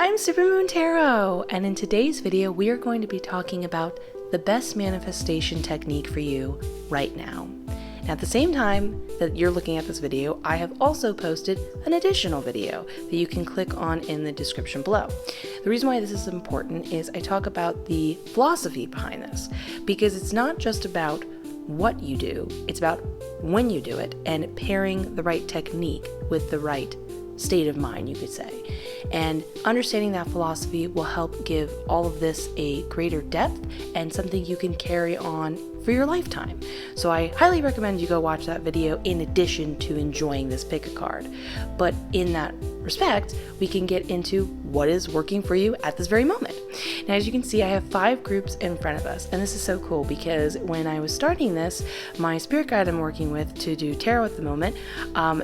I'm Supermoon Tarot, and in today's video we are going to be talking about the best manifestation technique for you right now. And at the same time that you're looking at this video, I have also posted an additional video that you can click on in the description below. The reason why this is important is I talk about the philosophy behind this, because it's not just about what you do, it's about when you do it and pairing the right technique with the right state of mind, you could say. And understanding that philosophy will help give all of this a greater depth and something you can carry on for your lifetime. So I highly recommend you go watch that video in addition to enjoying this pick a card. But in that respect, we can get into what is working for you at this very moment. Now, as you can see, I have 5 groups in front of us, and this is so cool because when I was starting this, my spirit guide I'm working with to do tarot at the moment,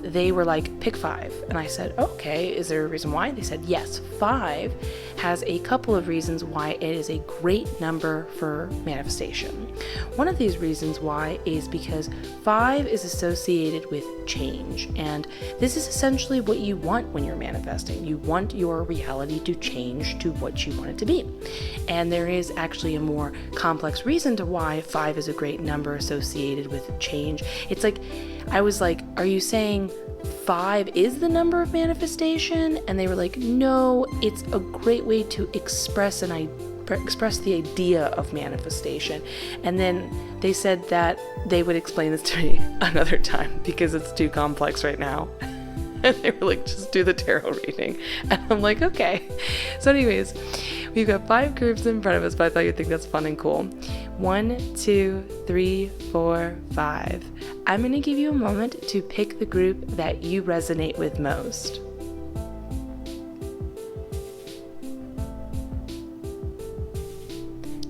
they were like, pick 5. And I said, okay, is there a reason why? They said, yes, 5 has a couple of reasons why it is a great number for manifestation. One of these reasons why is because 5 is associated with change, and this is essentially what you want when you're manifesting. You want your reality to change to what you want it to be. And there is actually a more complex reason to why 5 is a great number associated with change. It's like, I was like, are you saying 5 is the number of manifestation? And they were like, no, it's a great way to express the idea of manifestation. And then they said that they would explain this to me another time because it's too complex right now. And they were like, just do the tarot reading. And I'm like, okay. So anyways, we've got 5 groups in front of us, but I thought you'd think that's fun and cool. 1, 2, 3, 4, 5. I'm going to give you a moment to pick the group that you resonate with most.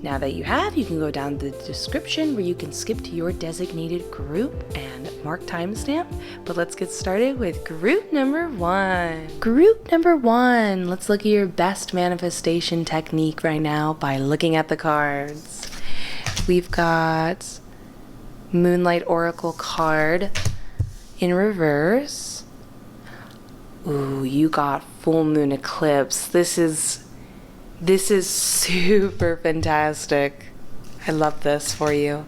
Now that you have, you can go down to the description where you can skip to your designated group and mark timestamp. But let's get started with group number 1. Group number 1. Let's look at your best manifestation technique right now by looking at the cards. We've got Moonlight Oracle card in reverse. Ooh, you got full moon eclipse. This is super fantastic. I love this for you.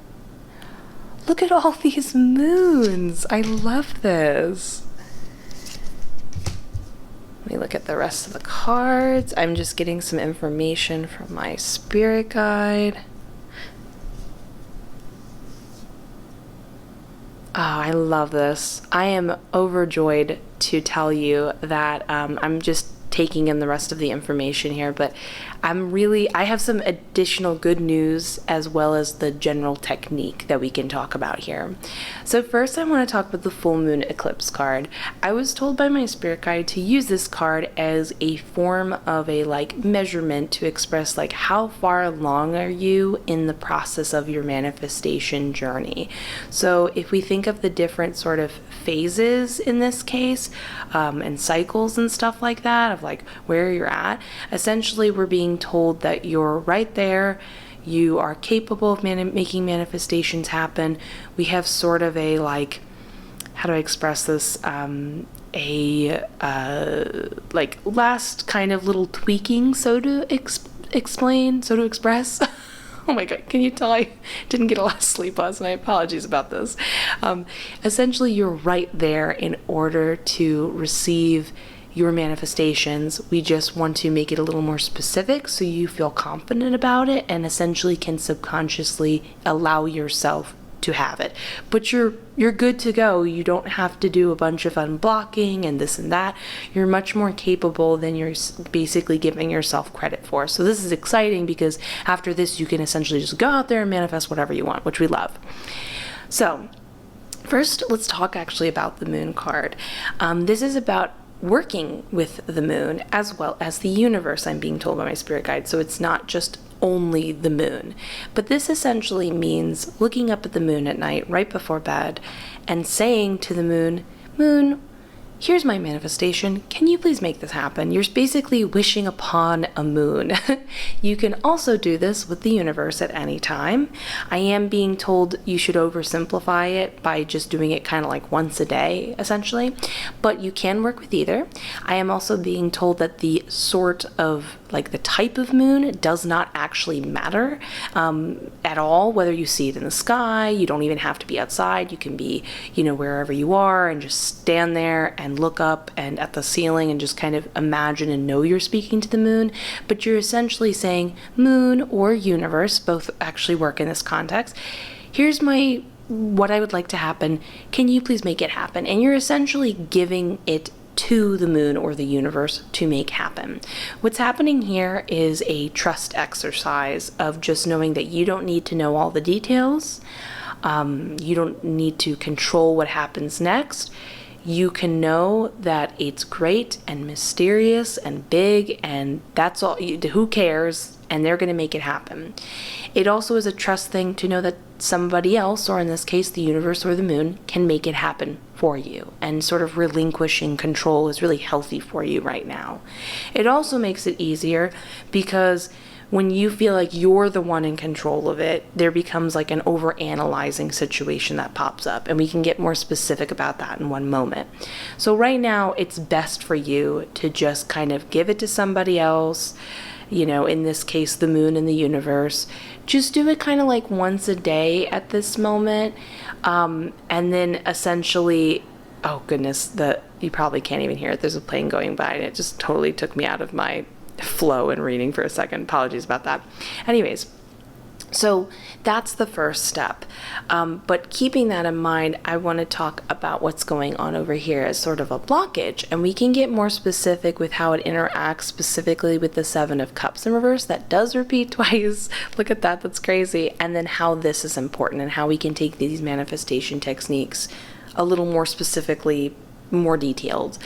Look at all these moons. I love this. Let me look at the rest of the cards. I'm just getting some information from my spirit guide. Oh, I love this. I am overjoyed to tell you that I'm just taking in the rest of the information here, but I have some additional good news as well as the general technique that we can talk about here. So first I want to talk about the full moon eclipse card. I was told by my spirit guide to use this card as a form of a measurement to express how far along are you in the process of your manifestation journey. So if we think of the different sort of phases in this case, and cycles and stuff like that of where you're at, essentially we're being told that you're right there, you are capable of making manifestations happen. We have sort of a how do I express this, last kind of little tweaking, so to express. Oh my God, can you tell I didn't get a lot of sleep last night? Apologies about this. Essentially, you're right there in order to receive your manifestations. We just want to make it a little more specific so you feel confident about it and essentially can subconsciously allow yourself to have it. But you're good to go. You don't have to do a bunch of unblocking and this and that. You're much more capable than you're basically giving yourself credit for. So this is exciting because after this you can essentially just go out there and manifest whatever you want, which we love. So first, let's talk actually about the moon card. This is about working with the moon as well as the universe, I'm being told by my spirit guide. So it's not just only the moon, but this essentially means looking up at the moon at night right before bed and saying to the moon, here's my manifestation. Can you please make this happen? You're basically wishing upon a moon. You can also do this with the universe at any time. I am being told you should oversimplify it by just doing it kind of like once a day, essentially, but you can work with either. I am also being told that the sort of like the type of moon does not actually matter at all, whether you see it in the sky. You don't even have to be outside. You can be, wherever you are and just stand there and look up and at the ceiling and just kind of imagine and know you're speaking to the moon. But you're essentially saying, moon or universe, both actually work in this context. Here's what I would like to happen. Can you please make it happen? And you're essentially giving it to the moon or the universe to make happen. What's happening here is a trust exercise of just knowing that you don't need to know all the details. You don't need to control what happens next. You can know that it's great and mysterious and big, and that's all. Who cares? And they're going to make it happen. It also is a trust thing to know that somebody else, or in this case the universe or the moon, can make it happen for you, and sort of relinquishing control is really healthy for you right now. It also makes it easier because when you feel like you're the one in control of it, there becomes like an over-analyzing situation that pops up, and we can get more specific about that in one moment. So right now, it's best for you to just kind of give it to somebody else, in this case, the moon and the universe. Just do it kind of like once a day at this moment, and then essentially, oh goodness, you probably can't even hear it. There's a plane going by, and it just totally took me out of my flow in reading for a second. Apologies about that. Anyways, so that's the first step. But keeping that in mind, I want to talk about what's going on over here as sort of a blockage, and we can get more specific with how it interacts specifically with the Seven of Cups in reverse. That does repeat twice. Look at that. That's crazy. And then how this is important and how we can take these manifestation techniques a little more specifically, more detailed,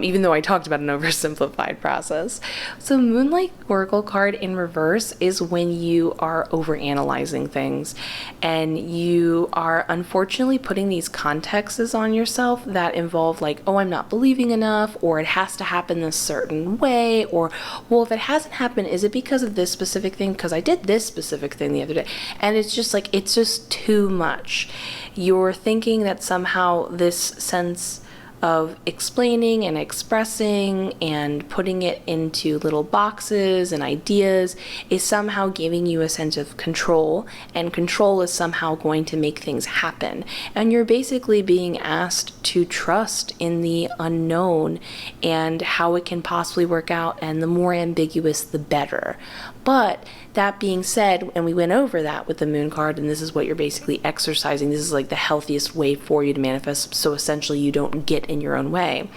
even though I talked about an oversimplified process. So Moonlight Oracle card in reverse is when you are overanalyzing things and you are unfortunately putting these contexts on yourself that involve like, oh, I'm not believing enough, or it has to happen this certain way, or, well, if it hasn't happened, is it because of this specific thing? Because I did this specific thing the other day. And it's just like, it's just too much. You're thinking that somehow this sense of explaining and expressing and putting it into little boxes and ideas is somehow giving you a sense of control, and control is somehow going to make things happen. And you're basically being asked to trust in the unknown and how it can possibly work out, and the more ambiguous, the better. But that being said, and we went over that with the moon card, and this is what you're basically exercising. This is like the healthiest way for you to manifest, so essentially you don't get in your own way.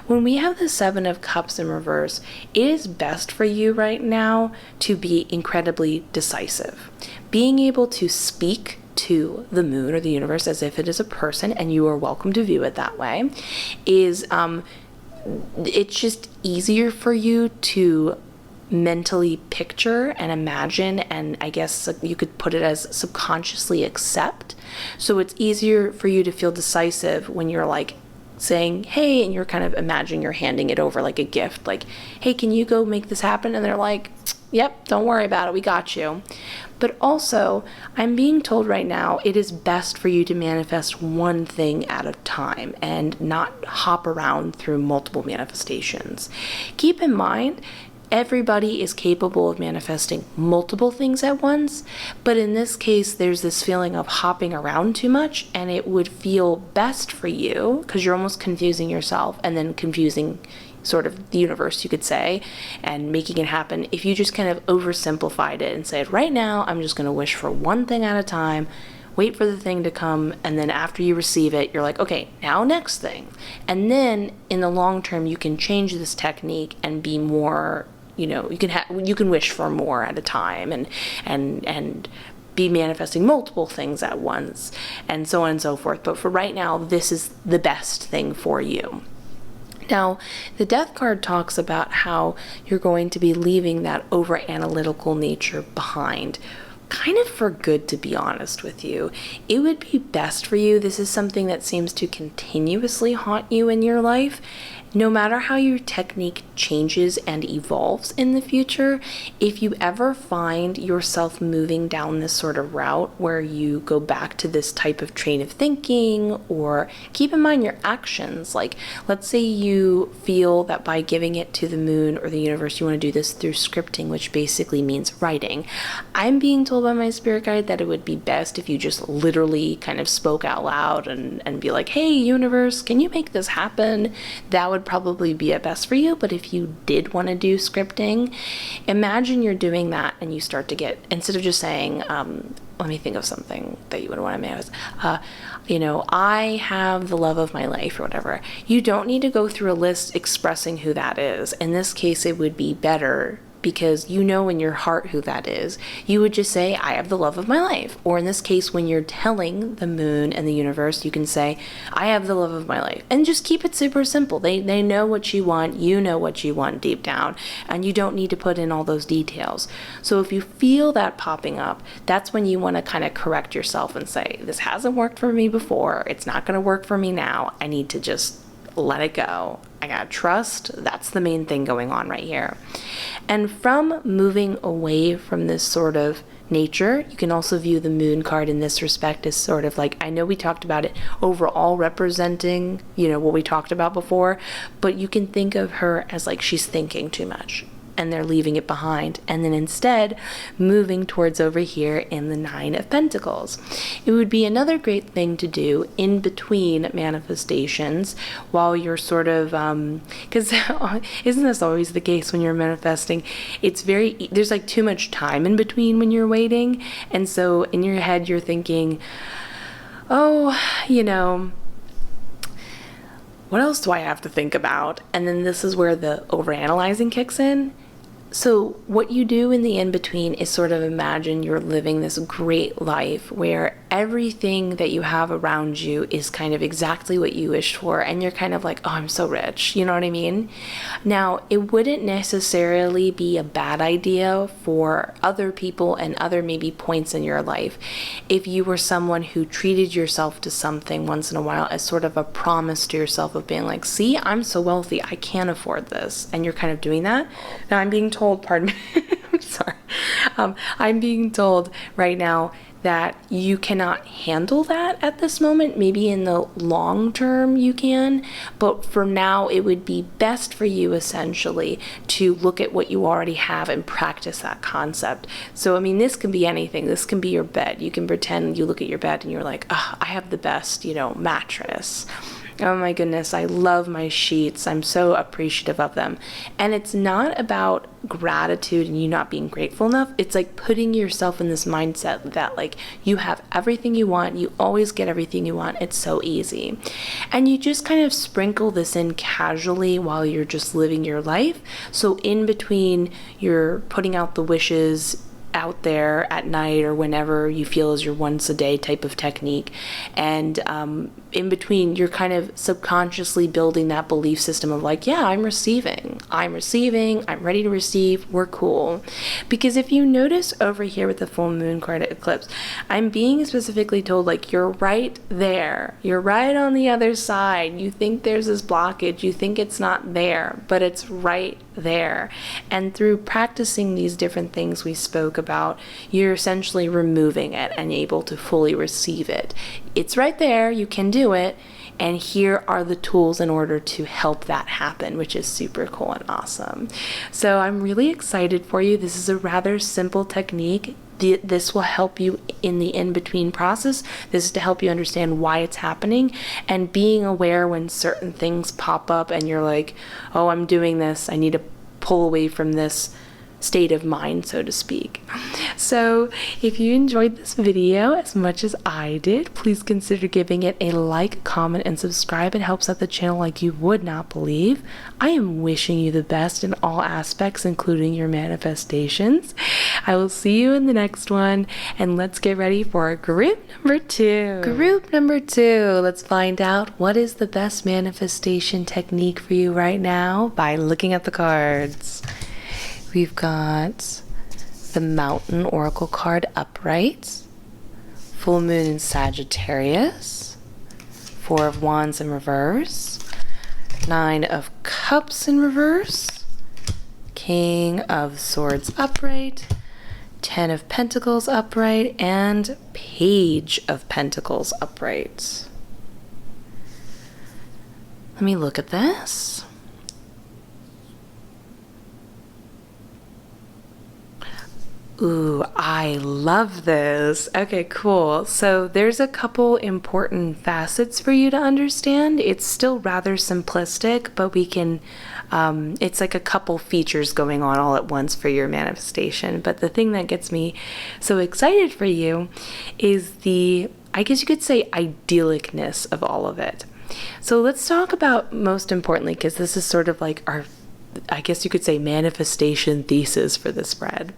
When we have the Seven of Cups in reverse, it is best for you right now to be incredibly decisive. Being able to speak to the moon or the universe as if it is a person, and you are welcome to view it that way, is it's just easier for you to mentally picture and imagine, and I guess you could put it as subconsciously accept. So it's easier for you to feel decisive when you're like saying, hey, and you're kind of imagining you're handing it over like a gift, like, hey, can you go make this happen? And they're like, yep, don't worry about it, we got you. But also, I'm being told right now it is best for you to manifest one thing at a time and not hop around through multiple manifestations. Keep in mind, everybody is capable of manifesting multiple things at once, but in this case, there's this feeling of hopping around too much, and it would feel best for you, because you're almost confusing yourself and then confusing sort of the universe, you could say, and making it happen, if you just kind of oversimplified it and said, right now, I'm just going to wish for one thing at a time, wait for the thing to come, and then after you receive it, you're like, okay, now next thing. And then in the long term, you can change this technique and be more, you can wish for more at a time and be manifesting multiple things at once, and so on and so forth. But for right now, this is the best thing for you. Now, the Death card talks about how you're going to be leaving that over-analytical nature behind. kind of for good, to be honest with you. It would be best for you. This is something that seems to continuously haunt you in your life. No matter how your technique changes and evolves in the future, if you ever find yourself moving down this sort of route where you go back to this type of train of thinking, or keep in mind your actions, like let's say you feel that by giving it to the moon or the universe, you want to do this through scripting, which basically means writing. I'm being told by my spirit guide that it would be best if you just literally kind of spoke out loud and be like, hey, universe, can you make this happen? That would probably be at best for you. But if you did want to do scripting, imagine you're doing that and you start to get, instead of just saying, let me think of something that you would want to manifest. I have the love of my life or whatever. You don't need to go through a list expressing who that is. In this case, it would be better because you know in your heart who that is. You would just say, I have the love of my life. Or in this case, when you're telling the moon and the universe, you can say, I have the love of my life. And just keep it super simple. They know what you want. You know what you want deep down. And you don't need to put in all those details. So if you feel that popping up, that's when you want to kind of correct yourself and say, this hasn't worked for me before. It's not going to work for me now. I need to just let it go. I gotta trust. That's the main thing going on right here. And from moving away from this sort of nature, you can also view the moon card in this respect as sort of like, I know we talked about it overall representing, what we talked about before, but you can think of her as like she's thinking too much and they're leaving it behind, and then instead moving towards over here in the Nine of Pentacles. It would be another great thing to do in between manifestations while you're sort of, because isn't this always the case when you're manifesting? There's like too much time in between when you're waiting, and so in your head you're thinking, what else do I have to think about? And then this is where the overanalyzing kicks in. So what you do in the in-between is sort of imagine you're living this great life where everything that you have around you is kind of exactly what you wished for, and you're kind of like, oh, I'm so rich, you know what I mean? Now, it wouldn't necessarily be a bad idea for other people and other maybe points in your life if you were someone who treated yourself to something once in a while as sort of a promise to yourself of being like, see, I'm so wealthy, I can't afford this, and you're kind of doing that. Now, I'm being told, pardon me, I'm sorry, I'm being told right now that you cannot handle that at this moment. Maybe in the long term you can, but for now it would be best for you essentially to look at what you already have and practice that concept. So I mean, this can be anything. This can be your bed. You can pretend you look at your bed and you're like, oh, I have the best, mattress. Oh my goodness, I love my sheets. I'm so appreciative of them. And it's not about gratitude and you not being grateful enough. It's like putting yourself in this mindset that like you have everything you want. You always get everything you want. It's so easy. And you just kind of sprinkle this in casually while you're just living your life. So in between, you're putting out the wishes out there at night or whenever you feel is your once a day type of technique, and in between you're kind of subconsciously building that belief system of like, yeah, I'm receiving, I'm ready to receive, we're cool. Because if you notice over here with the full moon card eclipse, I'm being specifically told like, you're right there, you're right on the other side. You think there's this blockage, you think it's not there, but it's right there. And through practicing these different things we spoke about, you're essentially removing it and able to fully receive it. It's right there, you can do it, and here are the tools in order to help that happen, which is super cool and awesome. So I'm really excited for you. This is a rather simple technique. This will help you in the in-between process. This is to help you understand why it's happening and being aware when certain things pop up and you're like, oh, I'm doing this, I need to pull away from this state of mind, so to speak. So if you enjoyed this video as much as I did, please consider giving it a like, comment, and subscribe. It helps out the channel like you would not believe. I am wishing you the best in all aspects, including your manifestations. I will see you in the next one, and let's get ready for group number 2. Group number 2, let's find out what is the best manifestation technique for you right now by looking at the cards. We've got the Mountain Oracle card upright, full moon in Sagittarius, Four of Wands in reverse, Nine of Cups in reverse, King of Swords upright, Ten of Pentacles upright, and Page of Pentacles upright. Let me look at this. Ooh, I love this. Okay, cool. So there's a couple important facets for you to understand. It's still rather simplistic, but we can, it's like a couple features going on all at once for your manifestation. But the thing that gets me so excited for you is the, I guess you could say, idyllicness of all of it. So let's talk about, most importantly, because this is sort of like our, I guess you could say, manifestation thesis for the spread.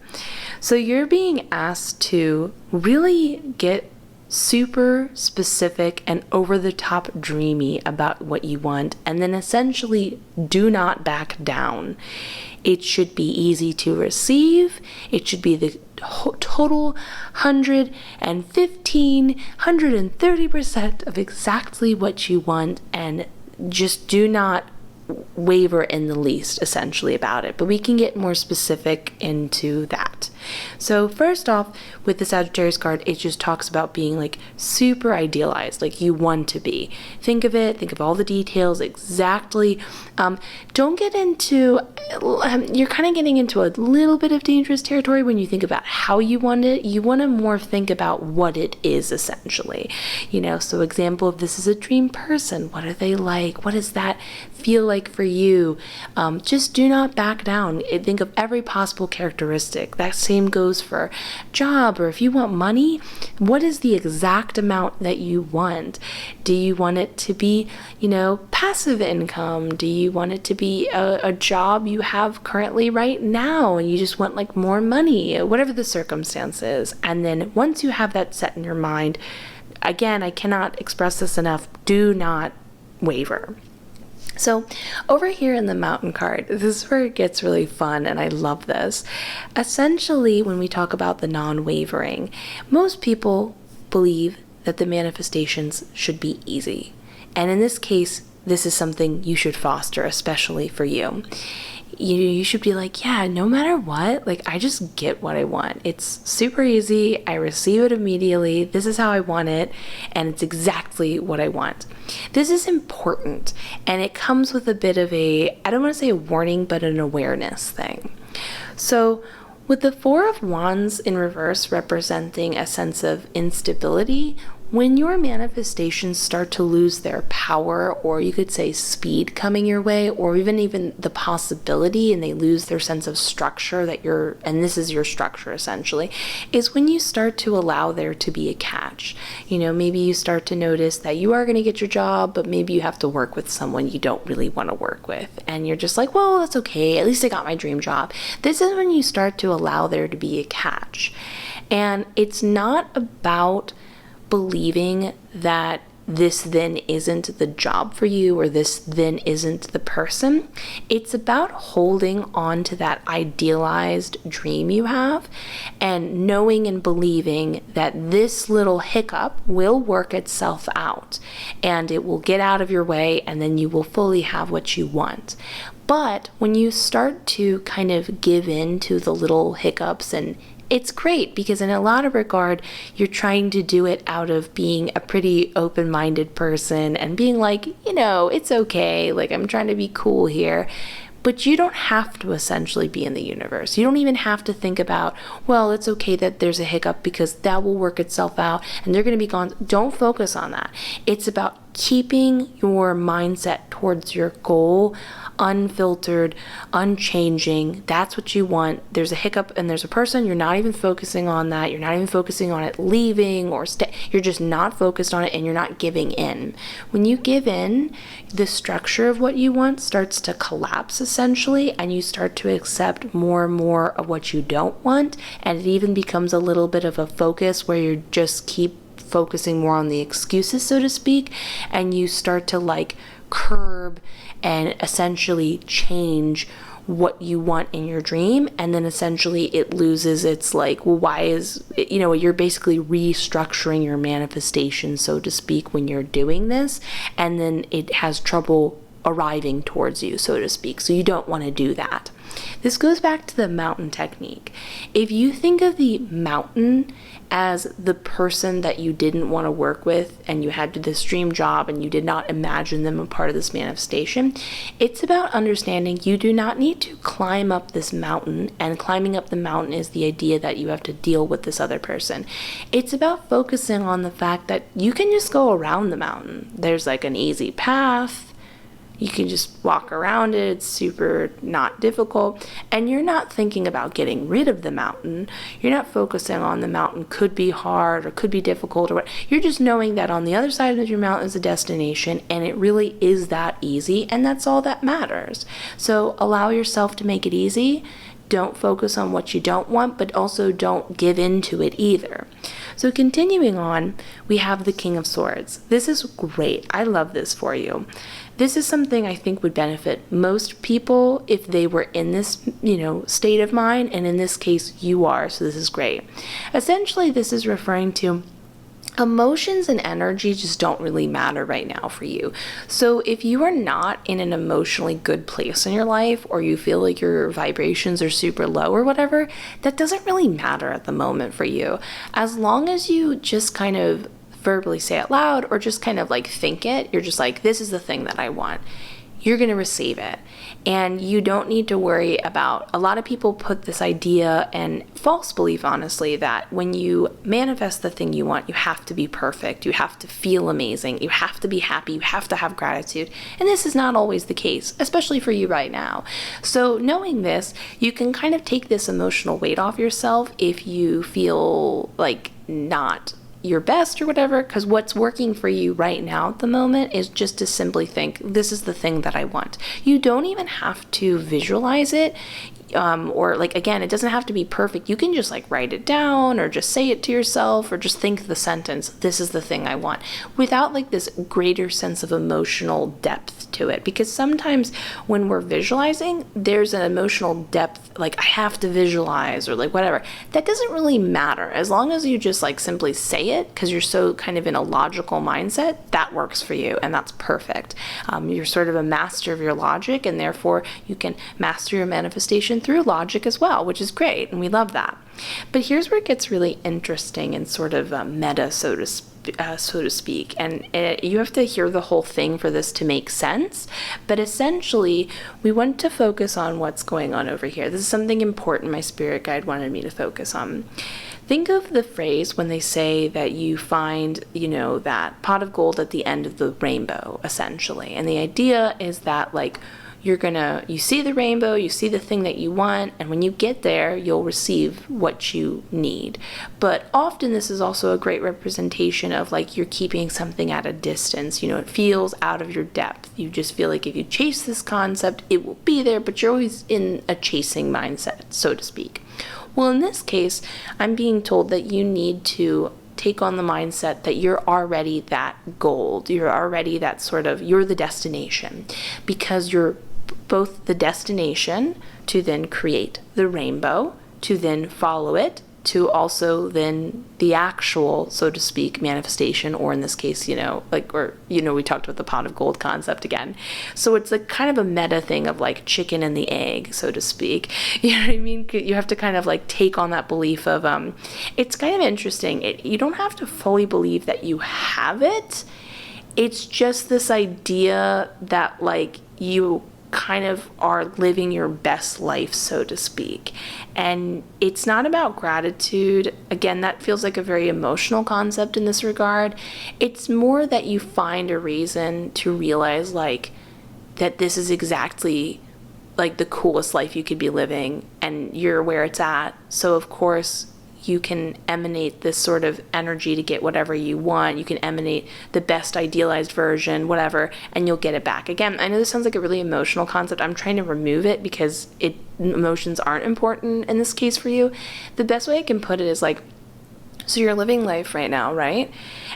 So you're being asked to really get super specific and over the top dreamy about what you want, and then essentially do not back down. It should be easy to receive. It should be the total 130% of exactly what you want, and just do not waver in the least, essentially, about it. But we can get more specific into that. So first off, with the Sagittarius card, it just talks about being like super idealized, like you want to be. Think of it, think of all the details exactly. Don't get into, you're kind of getting into a little bit of dangerous territory when you think about how you want it. You want to more think about what it is, essentially. You know, so example of this is a dream person. What are they like? What does that feel like for you? Just do not back down. Think of every possible characteristic. That same goes for job, or if you want money, what is the exact amount that you want? Do you want it to be, you know, passive income? Do you want it to be a job you have currently right now and you just want like more money, whatever the circumstance is? And then once you have that set in your mind, again, I cannot express this enough, do not waver. So over here in the Mountain card, this is where it gets really fun, and I love this. Essentially, when we talk about the non-wavering, most people believe that the manifestations should be easy. And in this case, this is something you should foster, especially for you. You should be like, yeah, no matter what, like I just get what I want. It's super easy. I receive it immediately. This is how I want it, and it's exactly what I want. This is important, and it comes with a bit of a, I don't want to say a warning, but an awareness thing. So with the Four of Wands in reverse representing a sense of instability, when your manifestations start to lose their power, or you could say speed coming your way, or even the possibility, and they lose their sense of structure that you're, and this is your structure essentially, is when you start to allow there to be a catch. You know, maybe you start to notice that you are going to get your job, but maybe you have to work with someone you don't really want to work with. And you're just like, well, that's okay. At least I got my dream job. This is when you start to allow there to be a catch. And it's not about believing that this then isn't the job for you, or this then isn't the person. It's about holding on to that idealized dream you have and knowing and believing that this little hiccup will work itself out and it will get out of your way, and then you will fully have what you want. But when you start to kind of give in to the little hiccups, and it's great because in a lot of regard, you're trying to do it out of being a pretty open-minded person and being like, you know, it's okay, like I'm trying to be cool here. But you don't have to essentially be in the universe. You don't even have to think about, well, it's okay that there's a hiccup because that will work itself out and they're going to be gone. Don't focus on that. It's about keeping your mindset towards your goal unfiltered, unchanging. That's what you want. There's a hiccup and there's a person, you're not even focusing on that. You're not even focusing on it leaving or you're just not focused on it, and you're not giving in. When you give in, the structure of what you want starts to collapse essentially, and you start to accept more and more of what you don't want, and it even becomes a little bit of a focus where you just keep focusing more on the excuses, so to speak, and you start to like curb and essentially change what you want in your dream, and then essentially it loses its like, well, why is it, you're basically restructuring your manifestation, so to speak, when you're doing this, and then it has trouble arriving towards you, so to speak. So you don't want to do that. This goes back to the mountain technique. If you think of the mountain as the person that you didn't want to work with, and you had this dream job and you did not imagine them a part of this manifestation, it's about understanding you do not need to climb up this mountain, and climbing up the mountain is the idea that you have to deal with this other person. It's about focusing on the fact that you can just go around the mountain. There's like an easy path. You can just walk around it. It's super not difficult. And you're not thinking about getting rid of the mountain. You're not focusing on the mountain could be hard or could be difficult or what. You're just knowing that on the other side of your mountain is a destination, and it really is that easy, and that's all that matters. So allow yourself to make it easy. Don't focus on what you don't want, but also don't give in to it either. So continuing on, we have the King of Swords. This is great. I love this for you. This is something I think would benefit most people if they were in this, state of mind, and in this case you are, so this is great. Essentially, this is referring to emotions and energy just don't really matter right now for you. So if you are not in an emotionally good place in your life, or you feel like your vibrations are super low or whatever, that doesn't really matter at the moment for you. As long as you just kind of verbally say it loud, or just kind of like think it, you're just like, this is the thing that I want, you're going to receive it. And you don't need to worry about, a lot of people put this idea and false belief, honestly, that when you manifest the thing you want, you have to be perfect, you have to feel amazing, you have to be happy, you have to have gratitude. And this is not always the case, especially for you right now. So knowing this, you can kind of take this emotional weight off yourself if you feel like not your best or whatever, because what's working for you right now at the moment is just to simply think, this is the thing that I want. You don't even have to visualize it, or like, again, it doesn't have to be perfect. You can just like write it down, or just say it to yourself, or just think the sentence, this is the thing I want, without like this greater sense of emotional depth to it. Because sometimes when we're visualizing, there's an emotional depth, like I have to visualize, or like whatever. That doesn't really matter. As long as you just like simply say it, because you're so kind of in a logical mindset, that works for you, and that's perfect. You're sort of a master of your logic, and therefore you can master your manifestation through logic as well, which is great, and we love that. But here's where it gets really interesting and sort of meta, so to speak, and you have to hear the whole thing for this to make sense. But essentially, we want to focus on what's going on over here. This is something important my spirit guide wanted me to focus on. Think of the phrase when they say that you find, that pot of gold at the end of the rainbow, essentially. And the idea is that, like, you see the rainbow, you see the thing that you want, and when you get there, you'll receive what you need. But often this is also a great representation of like you're keeping something at a distance. It feels out of your depth. You just feel like if you chase this concept, it will be there, but you're always in a chasing mindset, so to speak. Well, in this case, I'm being told that you need to take on the mindset that you're already that gold. You're already that you're the destination, because you're both the destination to then create the rainbow, to then follow it, to also then the actual, so to speak, manifestation, or in this case, we talked about the pot of gold concept again. So it's like kind of a meta thing of like chicken and the egg, so to speak. You know what I mean? You have to kind of like take on that belief of, it's kind of interesting. You don't have to fully believe that you have it. It's just this idea that like you kind of are living your best life, so to speak. And it's not about gratitude. Again, that feels like a very emotional concept in this regard. It's more that you find a reason to realize like that this is exactly like the coolest life you could be living, and you're where it's at. So of course you can emanate this sort of energy to get whatever you want. You can emanate the best idealized version, whatever, and you'll get it back. Again, I know this sounds like a really emotional concept. I'm trying to remove it because emotions aren't important in this case for you. The best way I can put it is like, so you're living life right now, right?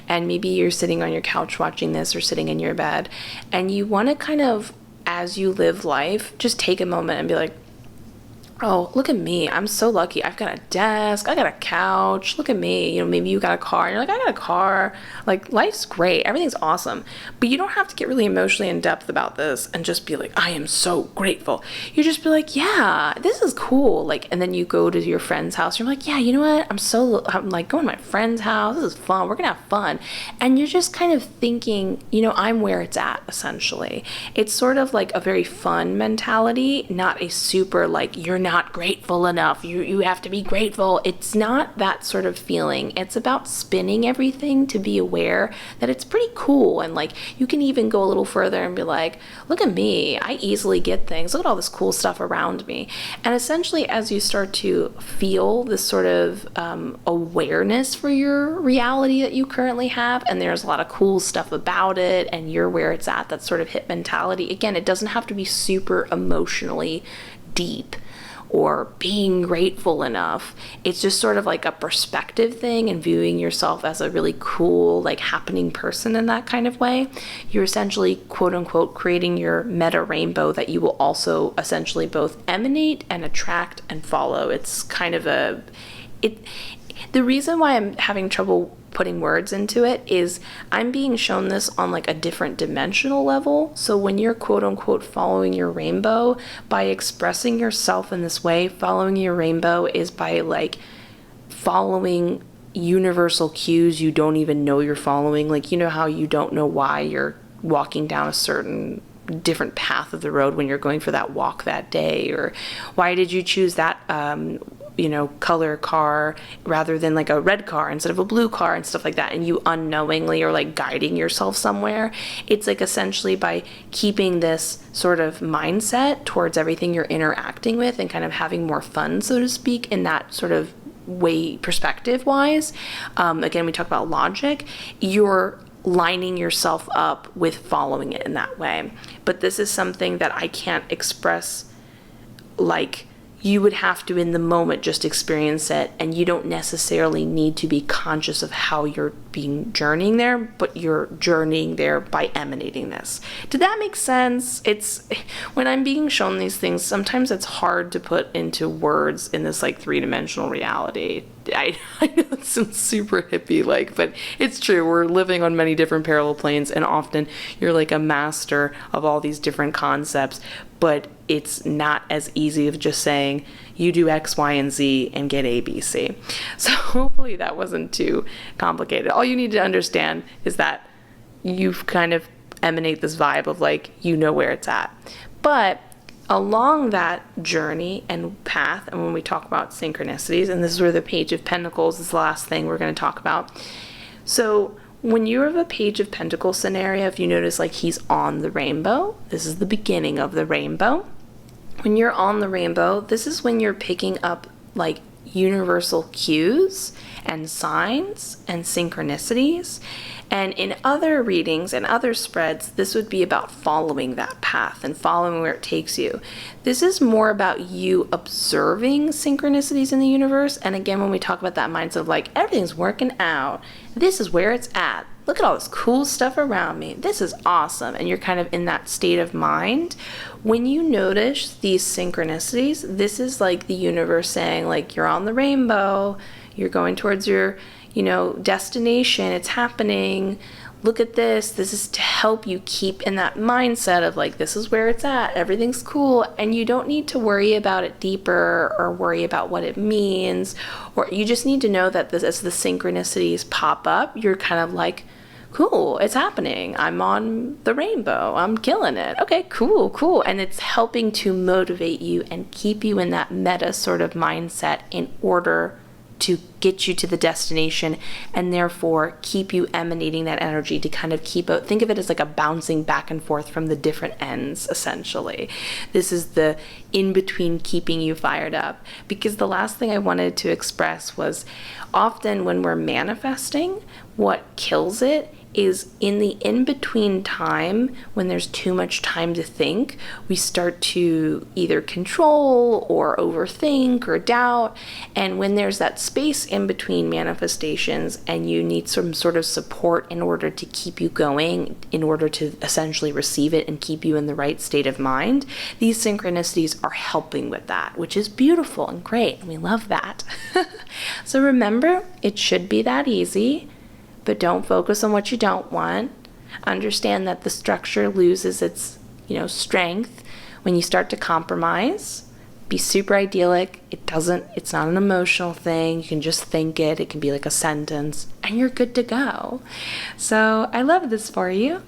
And maybe you're sitting on your couch watching this, or sitting in your bed, and you want to kind of as you live life, just take a moment and be like, oh, look at me. I'm so lucky. I've got a desk. I got a couch. Look at me. Maybe you got a car. And you're like, I got a car. Like, life's great. Everything's awesome. But you don't have to get really emotionally in depth about this and just be like, I am so grateful. You just be like, yeah, this is cool. Like, and then you go to your friend's house. You're like, yeah, you know what? I'm like going to my friend's house. This is fun. We're going to have fun. And you're just kind of thinking, I'm where it's at, essentially. It's sort of like a very fun mentality, not a super like, you're not grateful enough. You have to be grateful. It's not that sort of feeling. It's about spinning everything to be aware that it's pretty cool. And like, you can even go a little further and be like, look at me. I easily get things. Look at all this cool stuff around me. And essentially, as you start to feel this sort of awareness for your reality that you currently have, and there's a lot of cool stuff about it, and you're where it's at, that sort of hit mentality. Again, it doesn't have to be super emotionally deep or being grateful enough. It's just sort of like a perspective thing and viewing yourself as a really cool, like happening person in that kind of way. You're essentially, quote unquote, creating your meta rainbow that you will also essentially both emanate and attract and follow. It's kind of the reason why I'm having trouble putting words into it is I'm being shown this on like a different dimensional level. So when you're quote unquote following your rainbow, by expressing yourself in this way, following your rainbow is by like following universal cues you don't even know you're following. Like, how you don't know why you're walking down a certain different path of the road when you're going for that walk that day, or why did you choose that color car rather than like a red car instead of a blue car and stuff like that, and you unknowingly are like guiding yourself somewhere. It's like essentially by keeping this sort of mindset towards everything you're interacting with and kind of having more fun, so to speak, in that sort of way, perspective wise. Again, we talk about logic. You're lining yourself up with following it in that way. But this is something that I can't express. Like, you would have to in the moment just experience it, and you don't necessarily need to be conscious of how you're being journeying there, but you're journeying there by emanating this. Did that make sense? It's when I'm being shown these things, sometimes it's hard to put into words in this like three-dimensional reality. I know it sounds super hippie like, but it's true. We're living on many different parallel planes, and often you're like a master of all these different concepts, but it's not as easy of just saying you do X, Y, and Z and get A, B, C. So hopefully that wasn't too complicated. All you need to understand is that you've kind of emanate this vibe of like, where it's at. But along that journey and path, and when we talk about synchronicities, and this is where the Page of Pentacles is the last thing we're going to talk about. So when you have a Page of Pentacles scenario, if you notice like he's on the rainbow, this is the beginning of the rainbow. When you're on the rainbow, this is when you're picking up like universal cues and signs and synchronicities. And in other readings and other spreads, this would be about following that path and following where it takes you. This is more about you observing synchronicities in the universe. And again, when we talk about that mindset of like, everything's working out, this is where it's at. Look at all this cool stuff around me. This is awesome. And you're kind of in that state of mind. When you notice these synchronicities, this is like the universe saying like, you're on the rainbow, you're going towards your destination, it's happening, look at this. This is to help you keep in that mindset of like, this is where it's at, everything's cool, and you don't need to worry about it deeper or worry about what it means, or you just need to know that this, as the synchronicities pop up, you're kind of like, cool, it's happening, I'm on the rainbow, I'm killing it, okay, cool, and it's helping to motivate you and keep you in that meta sort of mindset in order to get you to the destination, and therefore keep you emanating that energy to kind of keep out. Think of it as like a bouncing back and forth from the different ends, essentially. This is the in-between keeping you fired up. Because the last thing I wanted to express was often when we're manifesting, what kills it is in the in-between time, when there's too much time to think, we start to either control or overthink or doubt. And when there's that space in between manifestations and you need some sort of support in order to keep you going, in order to essentially receive it and keep you in the right state of mind, these synchronicities are helping with that, which is beautiful and great, and we love that. So remember, it should be that easy, but don't focus on what you don't want. Understand that the structure loses its, strength when you start to compromise. Be super idyllic. It's not an emotional thing. You can just think it. It can be like a sentence and you're good to go. So I love this for you.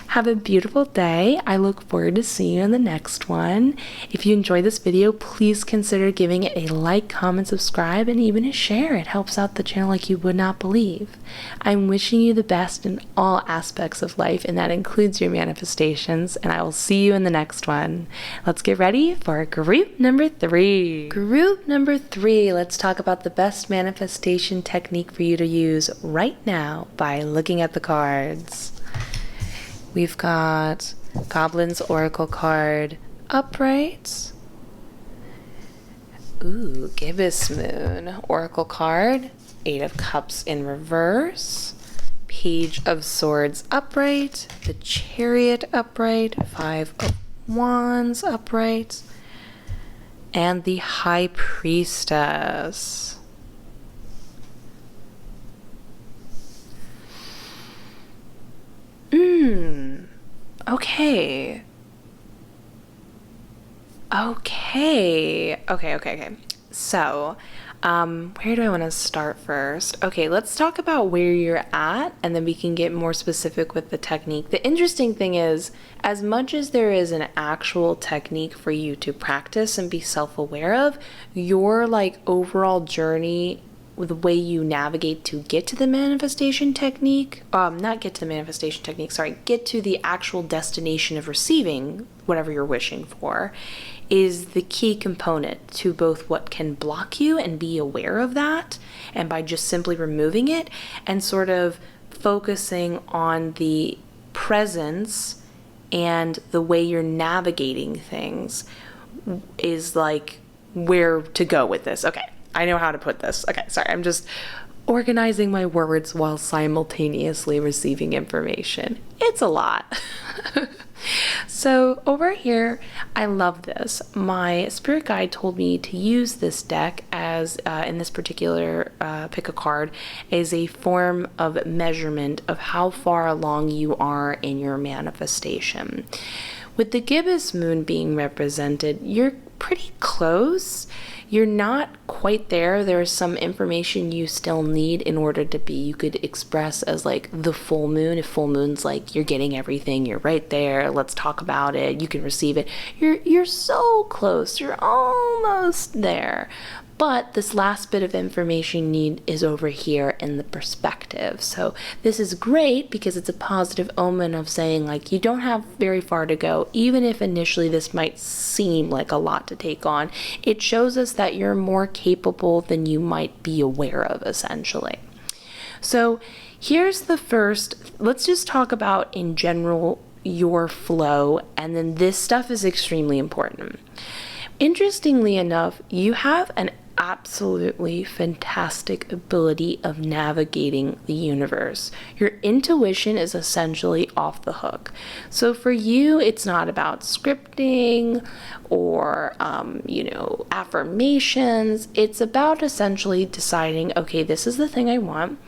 Have a beautiful day. I look forward to seeing you in the next one. If you enjoyed this video, please consider giving it a like, comment, subscribe, and even a share. It helps out the channel like you would not believe. I'm wishing you the best in all aspects of life, and that includes your manifestations, and I will see you in the next one. Let's get ready for group number 3. Group number 3, let's talk about the best manifestation technique for you to use right now by looking at the cards. We've got Goblin's Oracle card upright. Ooh, Gibbous Moon Oracle card. 8 of Cups in reverse. Page of Swords upright. The Chariot upright. 5 of Wands upright. And the High Priestess. Okay. So, where do I want to start first? Okay, let's talk about where you're at, and then we can get more specific with the technique. The interesting thing is, as much as there is an actual technique for you to practice and be self-aware of, your overall journey, the way you navigate to get to the manifestation technique, get to the actual destination of receiving whatever you're wishing for, is the key component to both what can block you and be aware of that, and by just simply removing it and sort of focusing on the presence and the way you're navigating things is where to go with this. Okay, I know how to put this. Okay, sorry, I'm just organizing my words while simultaneously receiving information. It's a lot. So over here, I love this. My spirit guide told me to use this deck as, in this particular pick a card, as a form of measurement of how far along you are in your manifestation. With the Gibbous Moon being represented, you're pretty close. You're not quite there. There's some information you still need in order to be, you could express as the full moon. If full moon's you're getting everything, you're right there, let's talk about it, you can receive it. You're so close, you're almost there. But this last bit of information you need is over here in the perspective. So this is great because it's a positive omen of saying you don't have very far to go. Even if initially this might seem like a lot to take on, it shows us that you're more capable than you might be aware of, essentially. So here's the first, let's just talk about in general your flow, and then this stuff is extremely important. Interestingly enough, you have an absolutely fantastic ability of navigating the universe. Your intuition is essentially off the hook. So for you, it's not about scripting or, affirmations. It's about essentially deciding, okay, this is the thing I want.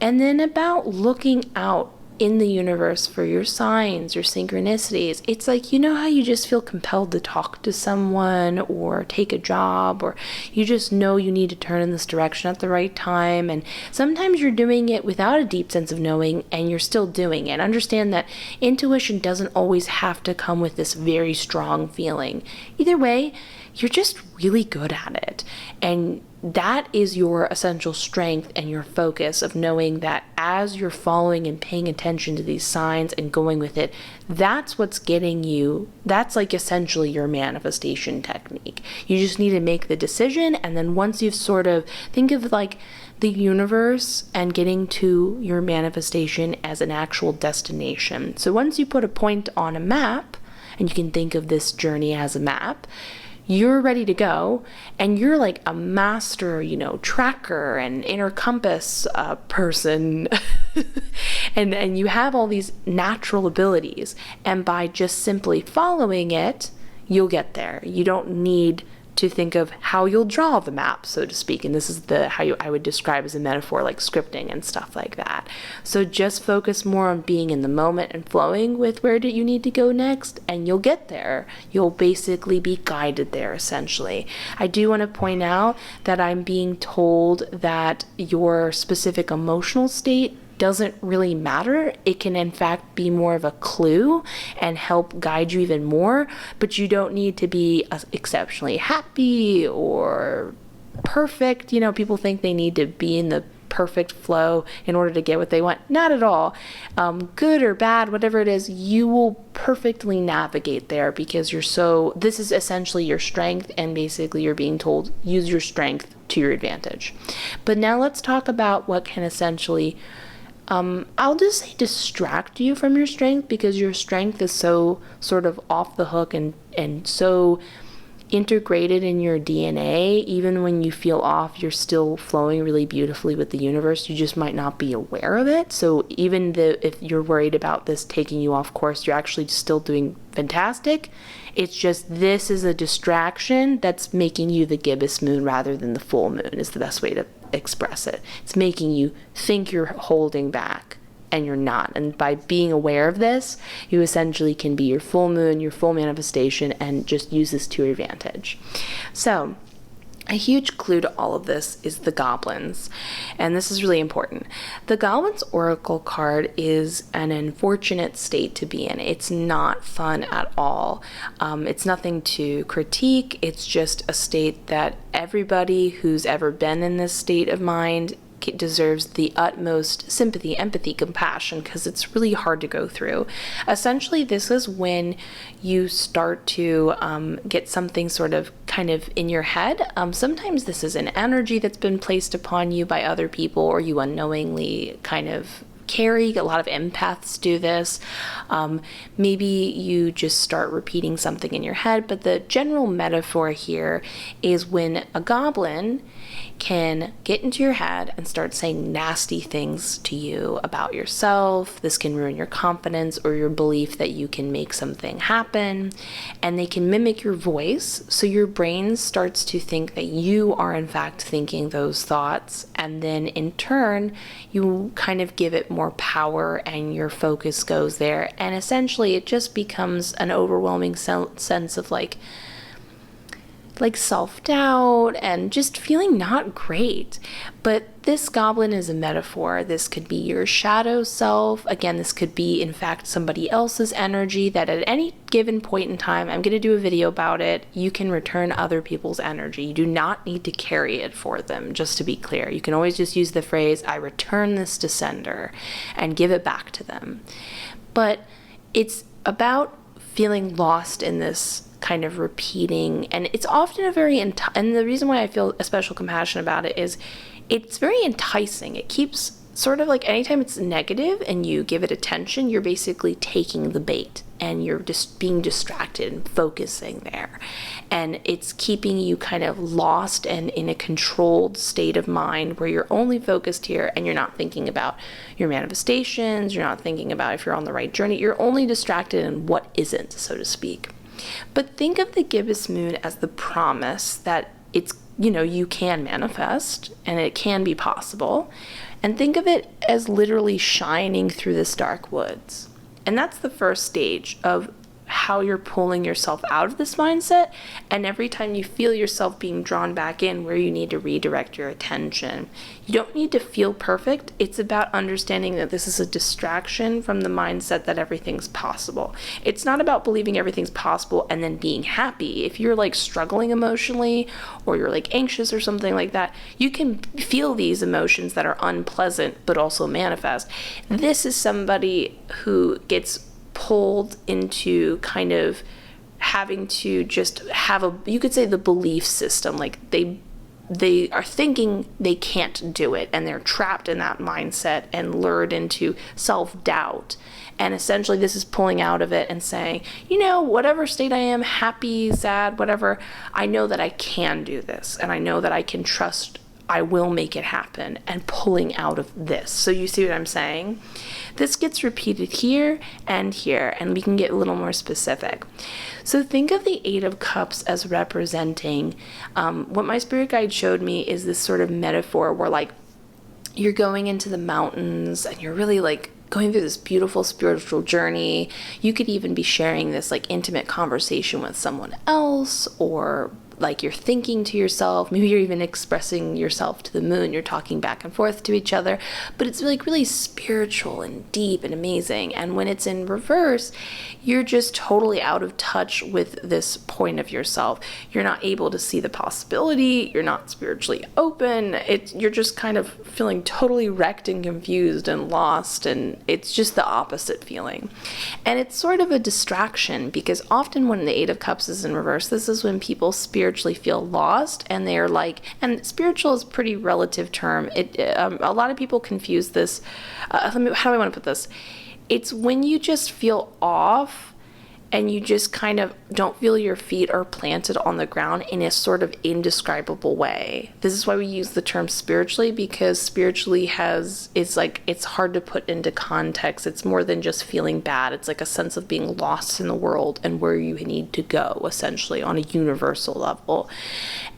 And then about looking out in the universe for your signs, your synchronicities. It's how you just feel compelled to talk to someone or take a job, or you just know you need to turn in this direction at the right time. And sometimes you're doing it without a deep sense of knowing and you're still doing it. Understand that intuition doesn't always have to come with this very strong feeling. Either way, you're just really good at it. And that is your essential strength and your focus of knowing that as you're following and paying attention to these signs and going with it, that's what's getting you, that's like essentially your manifestation technique. You just need to make the decision, and then once you've sort of, think of like the universe and getting to your manifestation as an actual destination. So once you put a point on a map, and you can think of this journey as a map, you're ready to go, and you're like a master, tracker and inner compass person, and you have all these natural abilities, and by just simply following it, you'll get there. You don't need to think of how you'll draw the map, so to speak. And this is I would describe as a metaphor, like scripting and stuff like that. So just focus more on being in the moment and flowing with where you need to go next, and you'll get there. You'll basically be guided there, essentially. I do want to point out that I'm being told that your specific emotional state doesn't really matter. It can in fact be more of a clue and help guide you even more, but you don't need to be exceptionally happy or perfect. People think they need to be in the perfect flow in order to get what they want. Not at all. Good or bad, whatever it is, you will perfectly navigate there, because this is essentially your strength, and basically you're being told, use your strength to your advantage. But now let's talk about what can essentially I'll just say distract you from your strength, because your strength is so sort of off the hook and so integrated in your DNA. Even when you feel off, you're still flowing really beautifully with the universe. You just might not be aware of it. So even if you're worried about this taking you off course, you're actually still doing fantastic. It's just, this is a distraction that's making you the gibbous moon rather than the full moon, is the best way to express it. It's making you think you're holding back, and you're not. And by being aware of this, you essentially can be your full moon, your full manifestation, and just use this to your advantage. So a huge clue to all of this is the goblins, and this is really important. The Goblins Oracle card is an unfortunate state to be in. It's not fun at all. It's nothing to critique. It's just a state that everybody who's ever been in this state of mind deserves the utmost sympathy, empathy, compassion, because it's really hard to go through. Essentially, this is when you start to get something sort of kind of in your head. Sometimes this is an energy that's been placed upon you by other people, or you unknowingly kind of carry. A lot of empaths do this. Maybe you just start repeating something in your head, but the general metaphor here is when a goblin can get into your head and start saying nasty things to you about yourself. This can ruin your confidence or your belief that you can make something happen, and they can mimic your voice, so your brain starts to think that you are in fact thinking those thoughts, and then in turn you kind of give it more power and your focus goes there, and essentially it just becomes an overwhelming sense of like self-doubt and just feeling not great. But this goblin is a metaphor. This could be your shadow self. Again, this could be in fact somebody else's energy that at any given point in time, I'm going to do a video about it, you can return other people's energy. You do not need to carry it for them, just to be clear. You can always just use the phrase, I return this to sender, and give it back to them. But it's about feeling lost in this kind of repeating, and it's often a very and the reason why I feel a special compassion about it is it's very enticing. It keeps sort of like, anytime it's negative and you give it attention, you're basically taking the bait and you're just being distracted and focusing there, and it's keeping you kind of lost and in a controlled state of mind where you're only focused here and you're not thinking about your manifestations, you're not thinking about if you're on the right journey, you're only distracted in what isn't, so to speak. But think of the gibbous moon as the promise that it's, you can manifest and it can be possible. And think of it as literally shining through this dark woods. And that's the first stage of how you're pulling yourself out of this mindset. And every time you feel yourself being drawn back in, where you need to redirect your attention. You don't need to feel perfect. It's about understanding that this is a distraction from the mindset that everything's possible. It's not about believing everything's possible and then being happy. If you're like struggling emotionally, or you're like anxious or something like that, you can feel these emotions that are unpleasant but also manifest. This is somebody who gets pulled into kind of having to just have you could say the belief system, like they are thinking they can't do it, and they're trapped in that mindset and lured into self-doubt. And essentially this is pulling out of it and saying, whatever state I am, happy, sad, whatever, I know that I can do this, and I know that I can trust I will make it happen, and pulling out of this. So you see what I'm saying? This gets repeated here, and we can get a little more specific. So think of the Eight of Cups as representing, what my spirit guide showed me is this sort of metaphor where like you're going into the mountains and you're really like going through this beautiful spiritual journey. You could even be sharing this like intimate conversation with someone else, or like you're thinking to yourself, maybe you're even expressing yourself to the moon, you're talking back and forth to each other, but it's like really spiritual and deep and amazing. And when it's in reverse, you're just totally out of touch with this point of yourself. You're not able to see the possibility, you're not spiritually open, you're just kind of feeling totally wrecked and confused and lost, and it's just the opposite feeling. And it's sort of a distraction, because often when the Eight of Cups is in reverse, this is when people spiritually feel lost, and they're like, and spiritual is a pretty relative term. A lot of people confuse this. How do I want to put this? It's when you just feel off, and you just kind of don't feel your feet are planted on the ground in a sort of indescribable way. This is why we use the term spiritually, because spiritually it's hard to put into context. It's more than just feeling bad. It's like a sense of being lost in the world and where you need to go, essentially, on a universal level.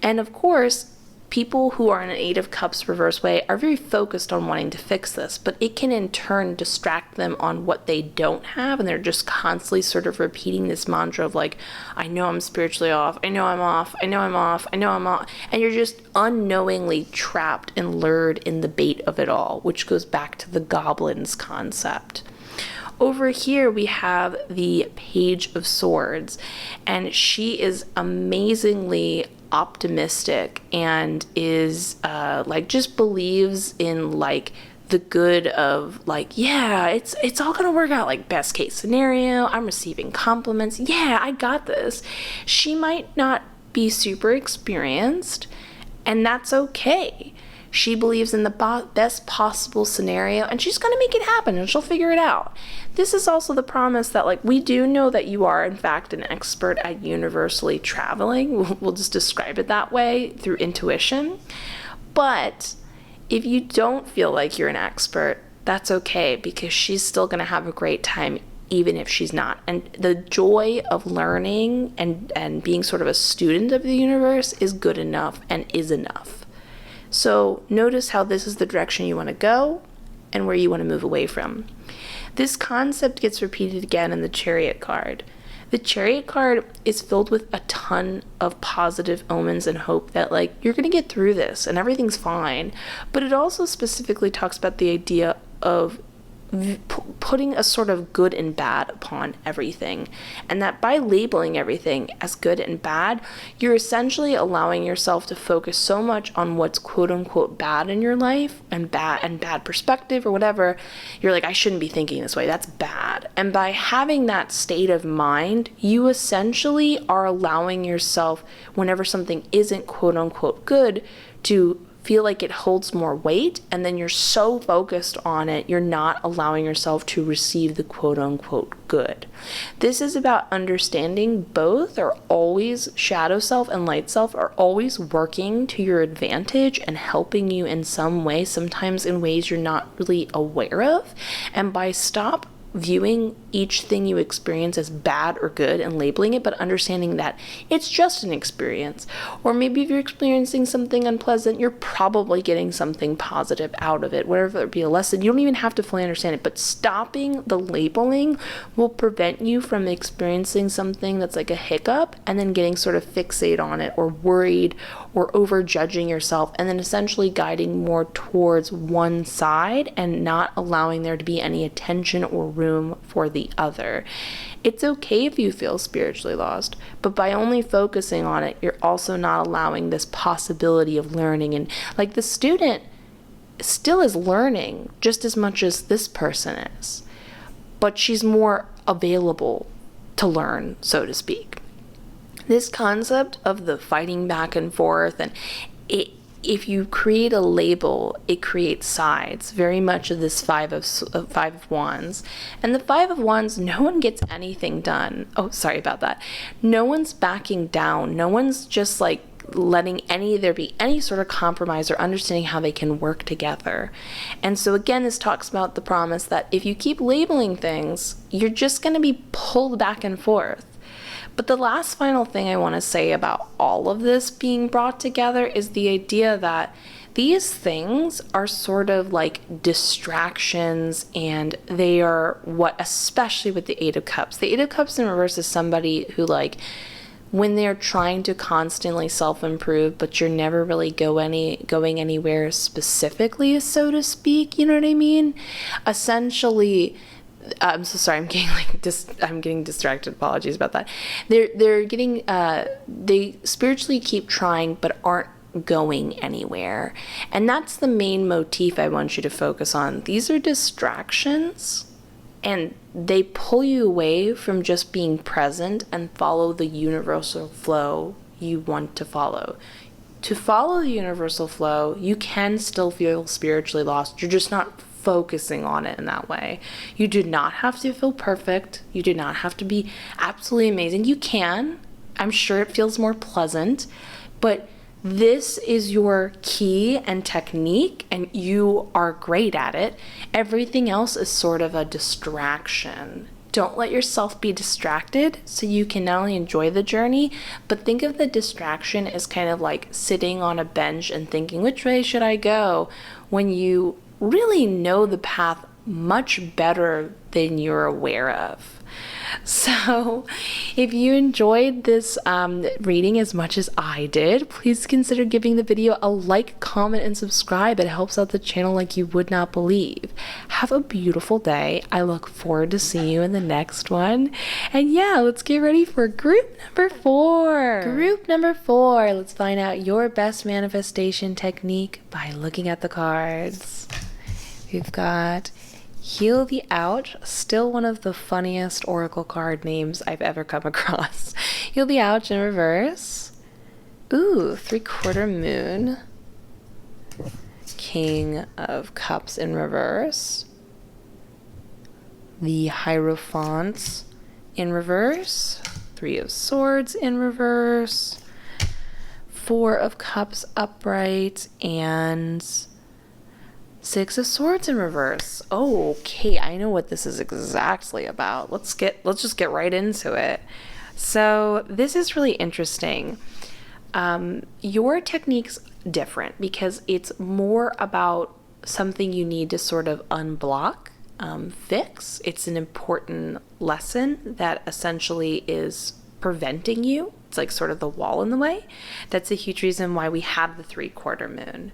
And of course, people who are in an Eight of Cups reverse way are very focused on wanting to fix this, but it can in turn distract them on what they don't have, and they're just constantly sort of repeating this mantra of like, I know I'm spiritually off, I know I'm off, I know I'm off, I know I'm off, and you're just unknowingly trapped and lured in the bait of it all, which goes back to the goblins concept. Over here we have the Page of Swords, and she is amazingly optimistic and is just believes in like the good of like, yeah, it's all gonna work out, like best case scenario, I'm receiving compliments, yeah, I got this. She might not be super experienced, and that's okay. She believes in the best possible scenario, and she's going to make it happen, and she'll figure it out. This is also the promise that, like, we do know that you are, in fact, an expert at universally traveling. We'll just describe it that way through intuition. But if you don't feel like you're an expert, that's okay, because she's still going to have a great time even if she's not. And the joy of learning and being sort of a student of the universe is good enough and is enough. So notice how this is the direction you want to go and where you want to move away from. This concept gets repeated again in the Chariot card. The Chariot card is filled with a ton of positive omens and hope that, like, you're going to get through this and everything's fine. But it also specifically talks about the idea of putting a sort of good and bad upon everything, and that by labeling everything as good and bad, you're essentially allowing yourself to focus so much on what's quote unquote bad in your life and bad perspective or whatever. You're like, I shouldn't be thinking this way, that's bad. And by having that state of mind, you essentially are allowing yourself, whenever something isn't quote unquote good, to feel like it holds more weight, and then you're so focused on it, you're not allowing yourself to receive the quote-unquote good. This is about understanding both are always, shadow self and light self are always working to your advantage and helping you in some way, sometimes in ways you're not really aware of. And by viewing each thing you experience as bad or good and labeling it, but understanding that it's just an experience. Or maybe if you're experiencing something unpleasant, you're probably getting something positive out of it, whether it be a lesson. You don't even have to fully understand it, but stopping the labeling will prevent you from experiencing something that's like a hiccup and then getting sort of fixated on it or worried or over judging yourself, and then essentially guiding more towards one side and not allowing there to be any attention or room for the other. It's okay if you feel spiritually lost, but by only focusing on it, you're also not allowing this possibility of learning. And like, the student still is learning just as much as this person is, but she's more available to learn, so to speak. This concept of the fighting back and forth, and if you create a label, it creates sides, very much of this five of wands. And the 5 of wands, no one gets anything done. Oh, sorry about that. No one's backing down. No one's just like letting there be any sort of compromise or understanding how they can work together. And so again, this talks about the promise that if you keep labeling things, you're just going to be pulled back and forth. But the last final thing I want to say about all of this being brought together is the idea that these things are sort of like distractions, and they are especially with the 8 of Cups. The 8 of Cups in reverse is somebody who, like, when they're trying to constantly self-improve, but you're never really going anywhere specifically, so to speak, you know what I mean? Essentially, I'm so sorry, I'm getting distracted. Apologies about that. They spiritually keep trying but aren't going anywhere. And that's the main motif I want you to focus on. These are distractions, and they pull you away from just being present and follow the universal flow you want to follow. To follow the universal flow, you can still feel spiritually lost. You're just not focusing on it in that way. You do not have to feel perfect. You do not have to be absolutely amazing. You can. I'm sure it feels more pleasant, but this is your key and technique, and you are great at it. Everything else is sort of a distraction. Don't let yourself be distracted so you can not only enjoy the journey, but think of the distraction as kind of like sitting on a bench and thinking, which way should I go? When you really know the path much better than you're aware of. So if you enjoyed this reading as much as I did, please consider giving the video a like, comment, and subscribe. It helps out the channel like you would not believe. Have a beautiful day. I look forward to seeing you in the next one. And yeah, let's get ready for group number 4. Group number 4. Let's find out your best manifestation technique by looking at the cards. We've got Heal the Ouch, still one of the funniest oracle card names I've ever come across. Heal the Ouch in reverse. Ooh, 3/4 moon. King of Cups in reverse. The Hierophant in reverse. 3 of Swords in reverse. 4 of Cups upright, and 6 of Swords in reverse. Oh, okay, I know what this is exactly about. Let's just get right into it. So this is really interesting. Your technique's different because it's more about something you need to sort of unblock, fix. It's an important lesson that essentially is preventing you. It's like sort of the wall in the way. That's a huge reason why we have the 3/4 moon.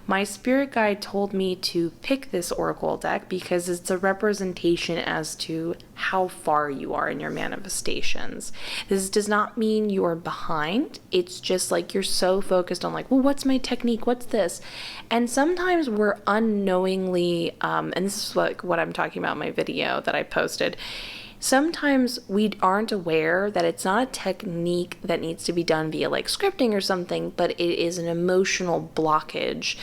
My spirit guide told me to pick this oracle deck because it's a representation as to how far you are in your manifestations. This does not mean you're behind. It's just like you're so focused on like, well, what's my technique? What's this? And sometimes we're unknowingly, and this is what I'm talking about in my video that I posted. Sometimes we aren't aware that it's not a technique that needs to be done via like scripting or something, but it is an emotional blockage,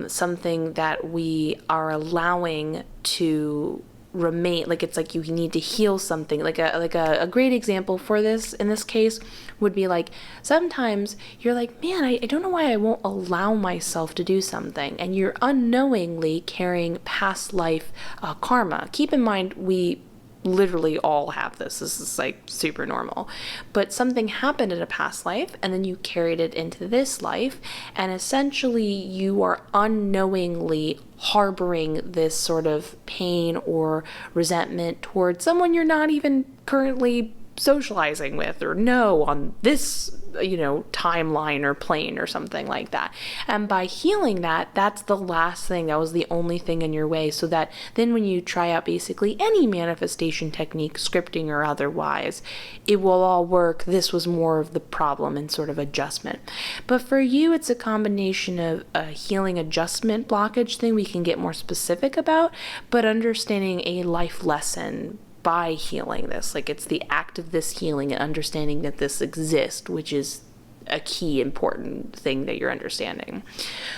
something that we are allowing to remain, like it's like you need to heal something. Like a great example for this in this case would be like, sometimes you're like, man, I don't know why I won't allow myself to do something, and you're unknowingly carrying past life karma. Keep in mind, we literally all have this. This is like super normal. But something happened in a past life and then you carried it into this life, and essentially you are unknowingly harboring this sort of pain or resentment towards someone you're not even currently socializing with or know on this, timeline or plane or something like that. And by healing that, that's the last thing, that was the only thing in your way, so that then when you try out basically any manifestation technique, scripting or otherwise, it will all work. This was more of the problem and sort of adjustment. But for you, it's a combination of a healing adjustment blockage thing we can get more specific about, but understanding a life lesson by healing this. Like, it's the act of this healing and understanding that this exists, which is a key important thing that you're understanding.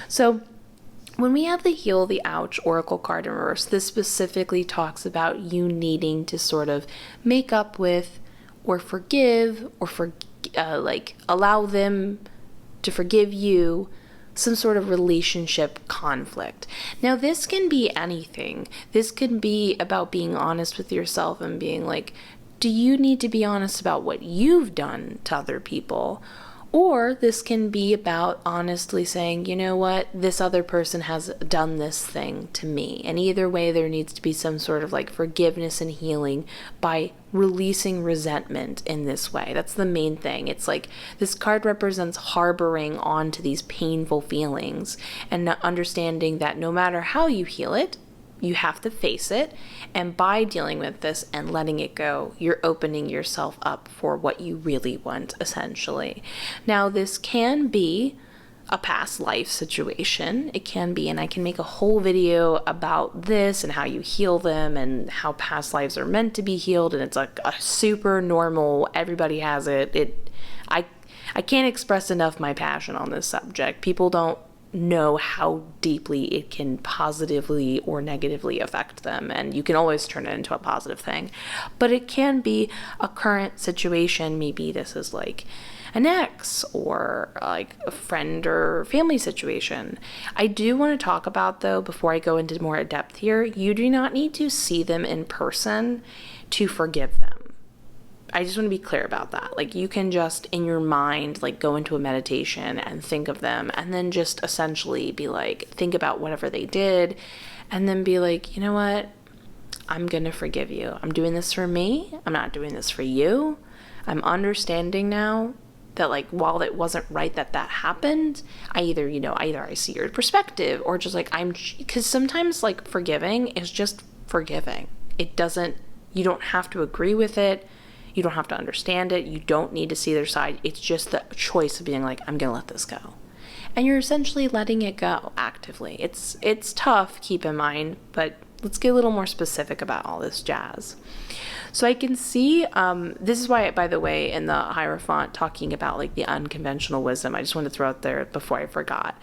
So when we have the Heal the Ouch Oracle card in reverse, this specifically talks about you needing to sort of make up with or forgive or allow them to forgive you some sort of relationship conflict. Now, this can be anything. This can be about being honest with yourself and being like, do you need to be honest about what you've done to other people? Or this can be about honestly saying, you know what, this other person has done this thing to me. And either way, there needs to be some sort of like forgiveness and healing by releasing resentment in this way. That's the main thing. It's like this card represents harboring onto these painful feelings and understanding that no matter how you heal it, you have to face it, and by dealing with this and letting it go, you're opening yourself up for what you really want, essentially. Now, this can be a past life situation. It can be, and I can make a whole video about this and how you heal them and how past lives are meant to be healed, and it's like a super normal, everybody has it. I can't express enough my passion on this subject. People don't know how deeply it can positively or negatively affect them, and you can always turn it into a positive thing. But it can be a current situation. Maybe this is like an ex or like a friend or family situation. I do want to talk about, though, before I go into more depth here, you do not need to see them in person to forgive them. I just want to be clear about that. Like, you can just in your mind, like, go into a meditation and think of them, and then just essentially be like, think about whatever they did, and then be like, you know what? I'm going to forgive you. I'm doing this for me. I'm not doing this for you. I'm understanding now that, like, while it wasn't right that happened, I either I see your perspective, or just like, because sometimes like forgiving is just forgiving. You don't have to agree with it. You don't have to understand it. You don't need to see their side. It's just the choice of being like, I'm going to let this go. And you're essentially letting it go actively. It's tough, keep in mind, but let's get a little more specific about all this jazz. So I can see, this is why, by the way, in the Hierophant, talking about like the unconventional wisdom, I just want to throw it there before I forgot.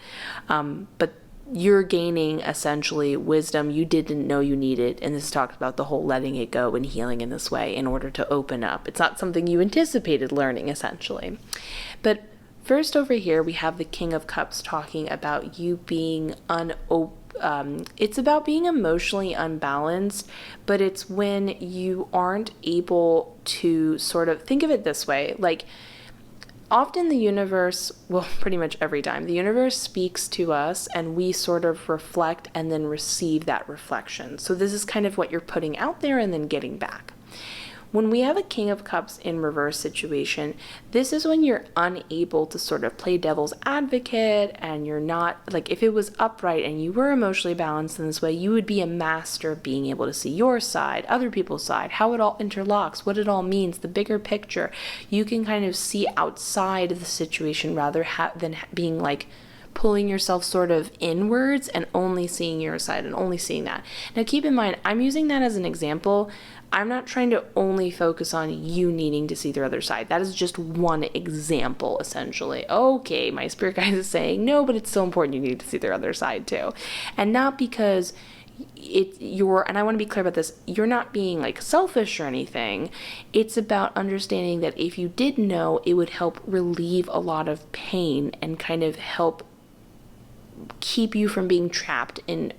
But you're gaining essentially wisdom you didn't know you needed, and this talks about the whole letting it go and healing in this way in order to open up. It's not something you anticipated learning, essentially. But first over here, we have the King of Cups talking about you being it's about being emotionally unbalanced, but it's when you aren't able to sort of think of it this way, like, often the universe, well, pretty much every time, the universe speaks to us and we sort of reflect and then receive that reflection. So this is kind of what you're putting out there and then getting back. When we have a King of Cups in reverse situation, this is when you're unable to sort of play devil's advocate, and you're not, like, if it was upright and you were emotionally balanced in this way, you would be a master of being able to see your side, other people's side, how it all interlocks, what it all means, the bigger picture. You can kind of see outside of the situation rather than being like pulling yourself sort of inwards and only seeing your side and only seeing that. Now, keep in mind, I'm using that as an example. I'm not trying to only focus on you needing to see their other side. That is just one example, essentially. Okay, my spirit guide is saying, no, but it's so important you need to see their other side too. And not because and I want to be clear about this, you're not being like selfish or anything. It's about understanding that if you did know, it would help relieve a lot of pain and kind of help keep you from being trapped in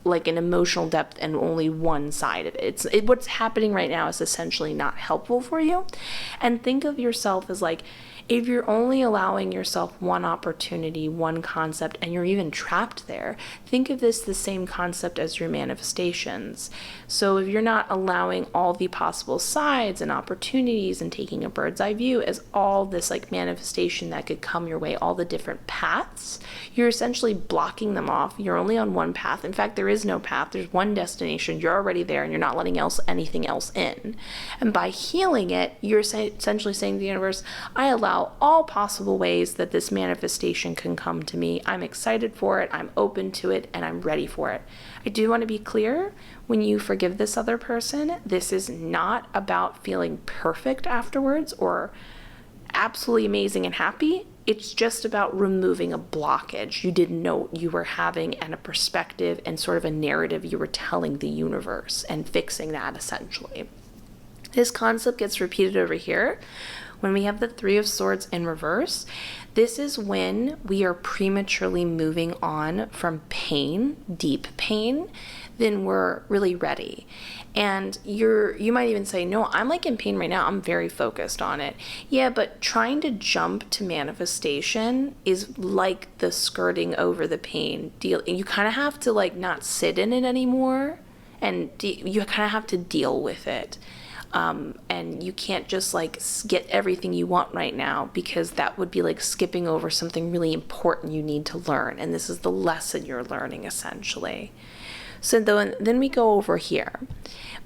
like an emotional depth and only one side of it. What's happening right now is essentially not helpful for you. And think of yourself as like, if you're only allowing yourself one opportunity, one concept, and you're even trapped there, think of this the same concept as your manifestations. So if you're not allowing all the possible sides and opportunities and taking a bird's eye view as all this like manifestation that could come your way, all the different paths, you're essentially blocking them off. You're only on one path. In fact, there is no path. There's one destination. You're already there and you're not letting anything else in. And by healing it, you're essentially saying to the universe, I allow all possible ways that this manifestation can come to me. I'm excited for it, I'm open to it, and I'm ready for it. I do want to be clear, when you forgive this other person, this is not about feeling perfect afterwards or absolutely amazing and happy. It's just about removing a blockage you didn't know you were having, and a perspective and sort of a narrative you were telling the universe, and fixing that essentially. This concept gets repeated over here. When we have the Three of Swords in reverse, this is when we are prematurely moving on from pain, deep pain, then we're really ready. And you might even say, no, I'm like in pain right now. I'm very focused on it. Yeah, but trying to jump to manifestation is like the skirting over the pain deal. You kind of have to like not sit in it anymore, and you kind of have to deal with it. And you can't just like get everything you want right now, because that would be like skipping over something really important you need to learn. And this is the lesson you're learning essentially. So then we go over here.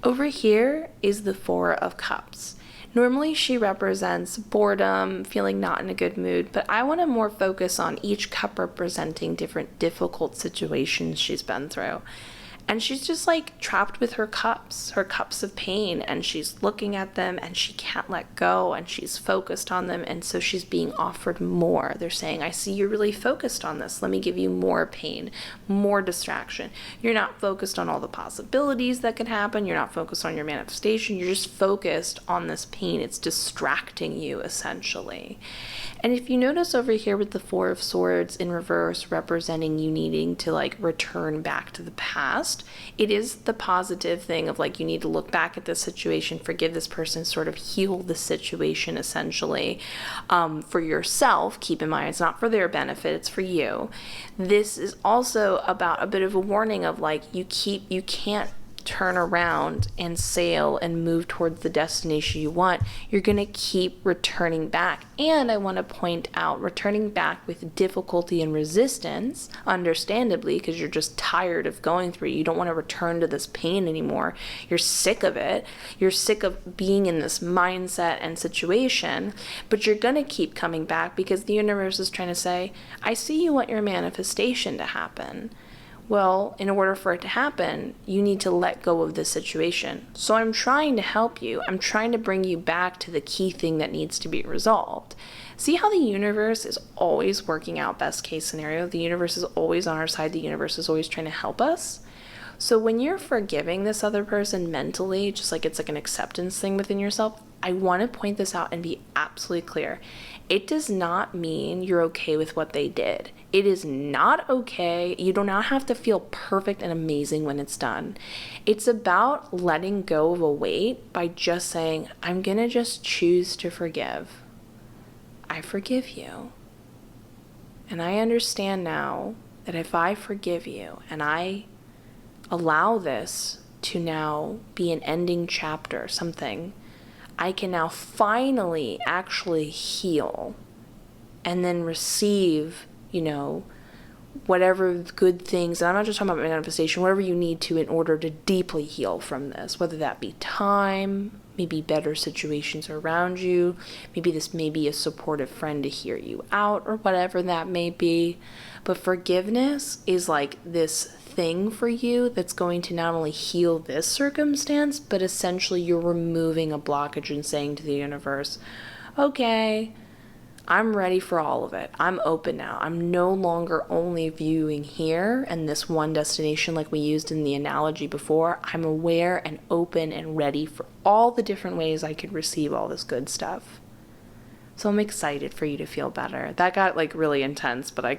Over here is the Four of Cups. Normally she represents boredom, feeling not in a good mood, but I want to more focus on each cup representing different difficult situations she's been through. And she's just like trapped with her cups of pain, and she's looking at them and she can't let go, and she's focused on them, and so she's being offered more. They're saying, I see you're really focused on this. Let me give you more pain, more distraction. You're not focused on all the possibilities that could happen. You're not focused on your manifestation. You're just focused on this pain. It's distracting you essentially. And if you notice over here with the Four of Swords in reverse representing you needing to like return back to the past, it is the positive thing of like you need to look back at this situation, forgive this person, sort of heal the situation essentially for yourself. Keep in mind, it's not for their benefit, it's for you. This is also about a bit of a warning of like you can't turn around and sail and move towards the destination you want. You're going to keep returning back. And I want to point out, returning back with difficulty and resistance, understandably, because you're just tired of going through it. You don't want to return to this pain anymore. You're sick of it. You're sick of being in this mindset and situation, but you're going to keep coming back because the universe is trying to say, I see you want your manifestation to happen. Well, in order for it to happen, you need to let go of this situation. So I'm trying to help you. I'm trying to bring you back to the key thing that needs to be resolved. See how the universe is always working out best case scenario? The universe is always on our side. The universe is always trying to help us. So when you're forgiving this other person mentally, just like it's like an acceptance thing within yourself, I want to point this out and be absolutely clear. It does not mean you're okay with what they did. It is not okay. You do not have to feel perfect and amazing when it's done. It's about letting go of a weight by just saying, I'm going to just choose to forgive. I forgive you. And I understand now that if I forgive you and I allow this to now be an ending chapter, something, I can now finally actually heal and then receive, whatever good things, and I'm not just talking about manifestation, whatever you need to in order to deeply heal from this, whether that be time, maybe better situations around you, maybe this may be a supportive friend to hear you out, or whatever that may be. But forgiveness is like this thing for you that's going to not only heal this circumstance, but essentially you're removing a blockage and saying to the universe, okay, I'm ready for all of it. I'm open now. I'm no longer only viewing here and this one destination like we used in the analogy before. I'm aware and open and ready for all the different ways I could receive all this good stuff. So I'm excited for you to feel better. That got like really intense, but I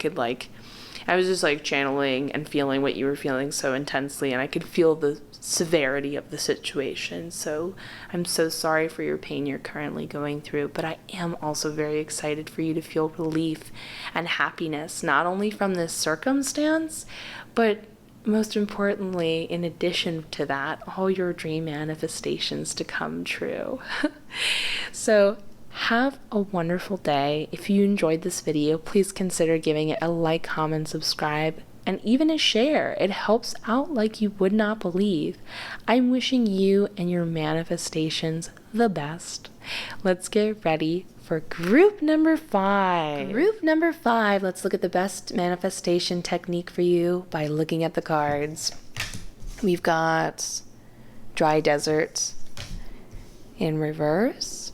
was just like channeling and feeling what you were feeling so intensely, and I could feel the severity of the situation. So I'm so sorry for your pain you're currently going through, but I am also very excited for you to feel relief and happiness, not only from this circumstance, but most importantly, in addition to that, all your dream manifestations to come true. So have a wonderful day. If you enjoyed this video, please consider giving it a like, comment, subscribe, and even a share. It helps out like you would not believe. I'm wishing you and your manifestations the best. Let's get ready for group number 5. Group number 5, let's look at the best manifestation technique for you by looking at the cards. We've got dry desert in reverse.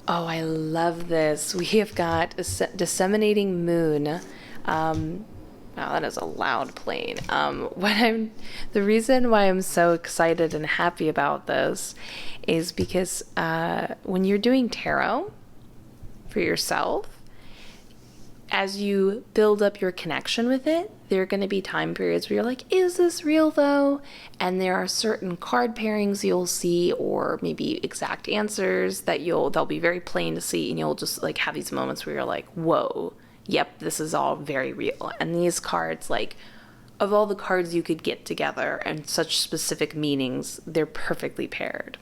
Oh, I love this. We have got a disseminating moon. Wow, that is a loud plane. The reason why I'm so excited and happy about this is because when you're doing tarot for yourself, as you build up your connection with it, there are going to be time periods where you're like, is this real though? And there are certain card pairings you'll see, or maybe exact answers that they'll be very plain to see, and you'll just like have these moments where you're like, whoa, yep, this is all very real. And these cards, like, of all the cards you could get together and such specific meanings, they're perfectly paired.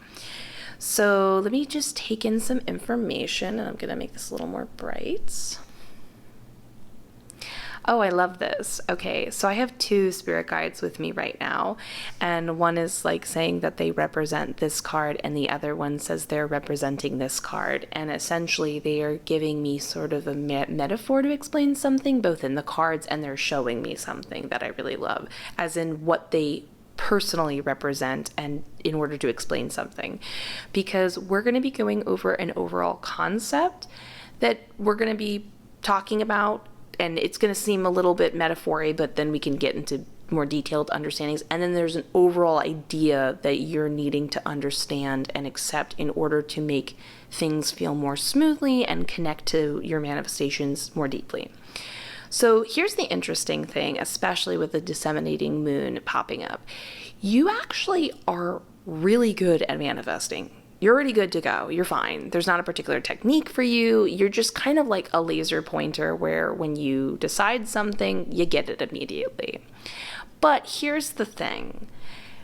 So let me just take in some information, and I'm going to make this a little more bright. Oh, I love this. Okay, so I have 2 spirit guides with me right now, and one is like saying that they represent this card, and the other one says they're representing this card, and essentially they are giving me sort of a metaphor to explain something, both in the cards, and they're showing me something that I really love, as in what they personally represent, and in order to explain something, because we're going to be going over an overall concept that we're going to be talking about. And it's going to seem a little bit metaphor-y, but then we can get into more detailed understandings. And then there's an overall idea that you're needing to understand and accept in order to make things feel more smoothly and connect to your manifestations more deeply. So here's the interesting thing, especially with the disseminating moon popping up. You actually are really good at manifesting. You're already good to go. You're fine. There's not a particular technique for you. You're just kind of like a laser pointer where when you decide something, you get it immediately. But here's the thing.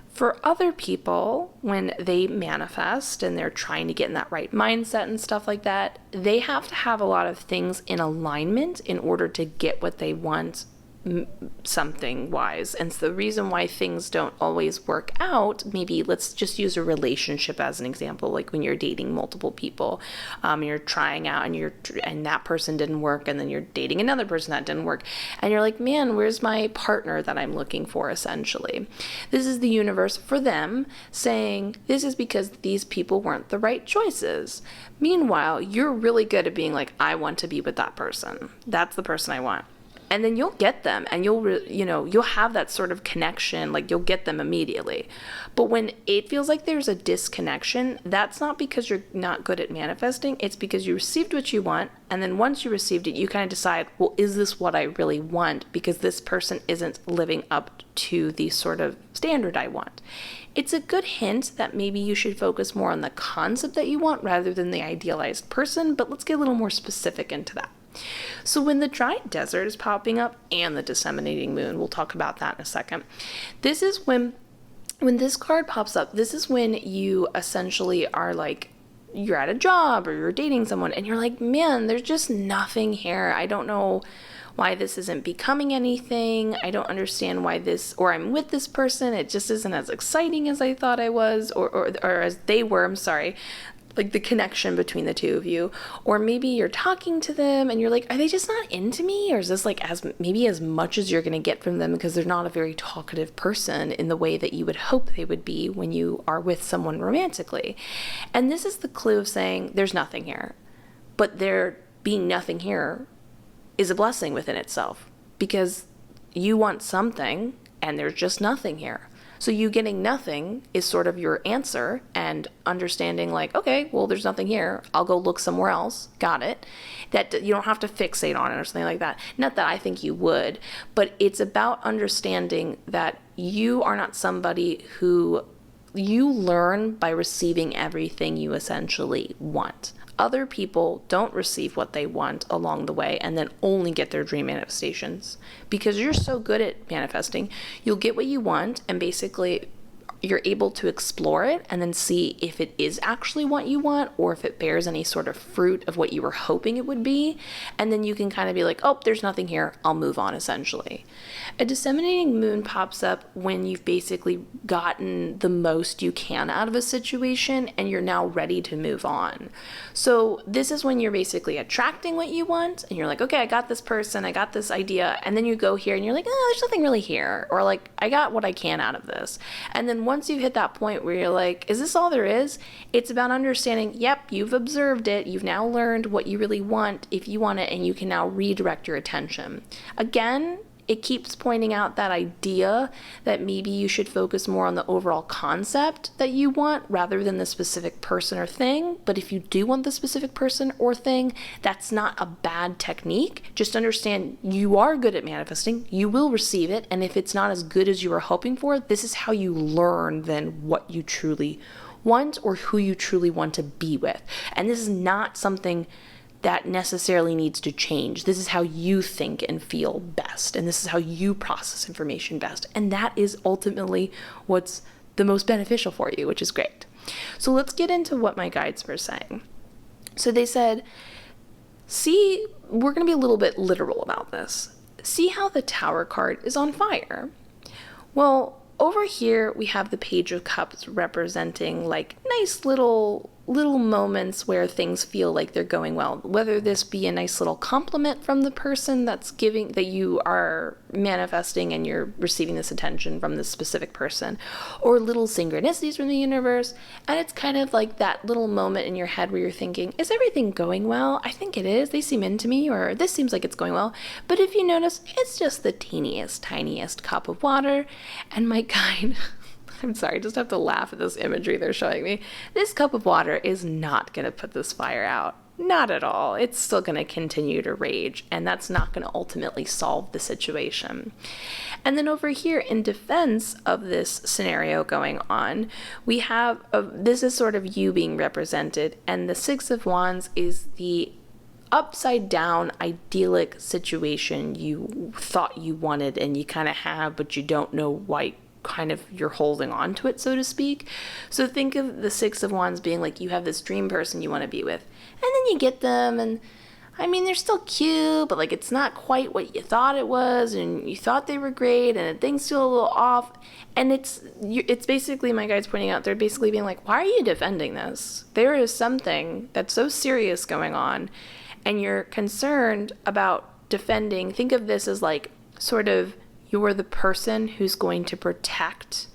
For other people, when they manifest and they're trying to get in that right mindset and stuff like that, they have to have a lot of things in alignment in order to get what they want something wise. And so the reason why things don't always work out, maybe let's just use a relationship as an example, like when you're dating multiple people, you're trying out and that person didn't work, and then you're dating another person that didn't work, and you're like, man, where's my partner that I'm looking for? Essentially, this is the universe for them saying this is because these people weren't the right choices. Meanwhile, you're really good at being like, I want to be with that person. That's the person I want. And then you'll get them, and you'll have that sort of connection, like you'll get them immediately. But when it feels like there's a disconnection, that's not because you're not good at manifesting. It's because you received what you want, and then once you received it, you kind of decide, well, is this what I really want? Because this person isn't living up to the sort of standard I want. It's a good hint that maybe you should focus more on the concept that you want rather than the idealized person, but let's get a little more specific into that. So when the dry desert is popping up and the disseminating moon, we'll talk about that in a second. This is when this card pops up, this is when you essentially are like, you're at a job or you're dating someone and you're like, man, there's just nothing here. I don't know why this isn't becoming anything. I don't understand why or I'm with this person, it just isn't as exciting as I thought I was, or as they were, I'm sorry. Like the connection between the two of you. Or maybe you're talking to them and you're like, are they just not into me? Or is this like maybe as much as you're going to get from them because they're not a very talkative person in the way that you would hope they would be when you are with someone romantically. And this is the clue of saying there's nothing here. But they're being nothing here is a blessing within itself, because you want something and there's just nothing here. So you getting nothing is sort of your answer, and understanding like, okay, well, there's nothing here. I'll go look somewhere else. Got it. That you don't have to fixate on it or something like that. Not that I think you would, but it's about understanding that you are not somebody who you learn by receiving everything you essentially want. Other people don't receive what they want along the way and then only get their dream manifestations. Because you're so good at manifesting, you'll get what you want, and basically you're able to explore it and then see if it is actually what you want, or if it bears any sort of fruit of what you were hoping it would be. And then you can kind of be like, oh, there's nothing here, I'll move on, essentially. A disseminating moon pops up when you've basically gotten the most you can out of a situation and you're now ready to move on. So this is when you're basically attracting what you want, and you're like, okay, I got this person, I got this idea, and then you go here and you're like, oh, there's nothing really here, or like, I got what I can out of this. And then once you hit that point where you're like, is this all there is? It's about understanding, yep, you've observed it, you've now learned what you really want if you want it, and you can now redirect your attention. Again, it keeps pointing out that idea that maybe you should focus more on the overall concept that you want rather than the specific person or thing. But if you do want the specific person or thing, that's not a bad technique. Just understand you are good at manifesting, you will receive it, and if it's not as good as you were hoping for, this is how you learn then what you truly want or who you truly want to be with. And this is not something that necessarily needs to change. This is how you think and feel best, and this is how you process information best, and that is ultimately what's the most beneficial for you, which is great. So let's get into what my guides were saying. So they said, see, we're going to be a little bit literal about this. See how the Tower card is on fire? Well, over here we have the Page of Cups representing like nice little moments where things feel like they're going well, whether this be a nice little compliment from the person that's giving, that you are manifesting and you're receiving this attention from this specific person, or little synchronicities from the universe. And it's kind of like that little moment in your head where you're thinking, is everything going well? I think it is. They seem into me, or this seems like it's going well. But if you notice, it's just the teeniest, tiniest cup of water. And my guide, I'm sorry, I just have to laugh at this imagery they're showing me. This cup of water is not going to put this fire out. Not at all. It's still going to continue to rage, and that's not going to ultimately solve the situation. And then over here, in defense of this scenario going on, we have, this is sort of you being represented, and the Six of Wands is the upside down idyllic situation you thought you wanted and you kind of have, but you don't know why kind of you're holding on to it, so to speak. So think of the Six of Wands being like you have this dream person you want to be with, and then you get them, and I mean, they're still cute, but like it's not quite what you thought it was, and you thought they were great, and things feel a little off. And it's basically, my guide's pointing out, they're basically being like, why are you defending this? There is something that's so serious going on, and you're concerned about defending. Think of this as like sort of you're the person who's going to protect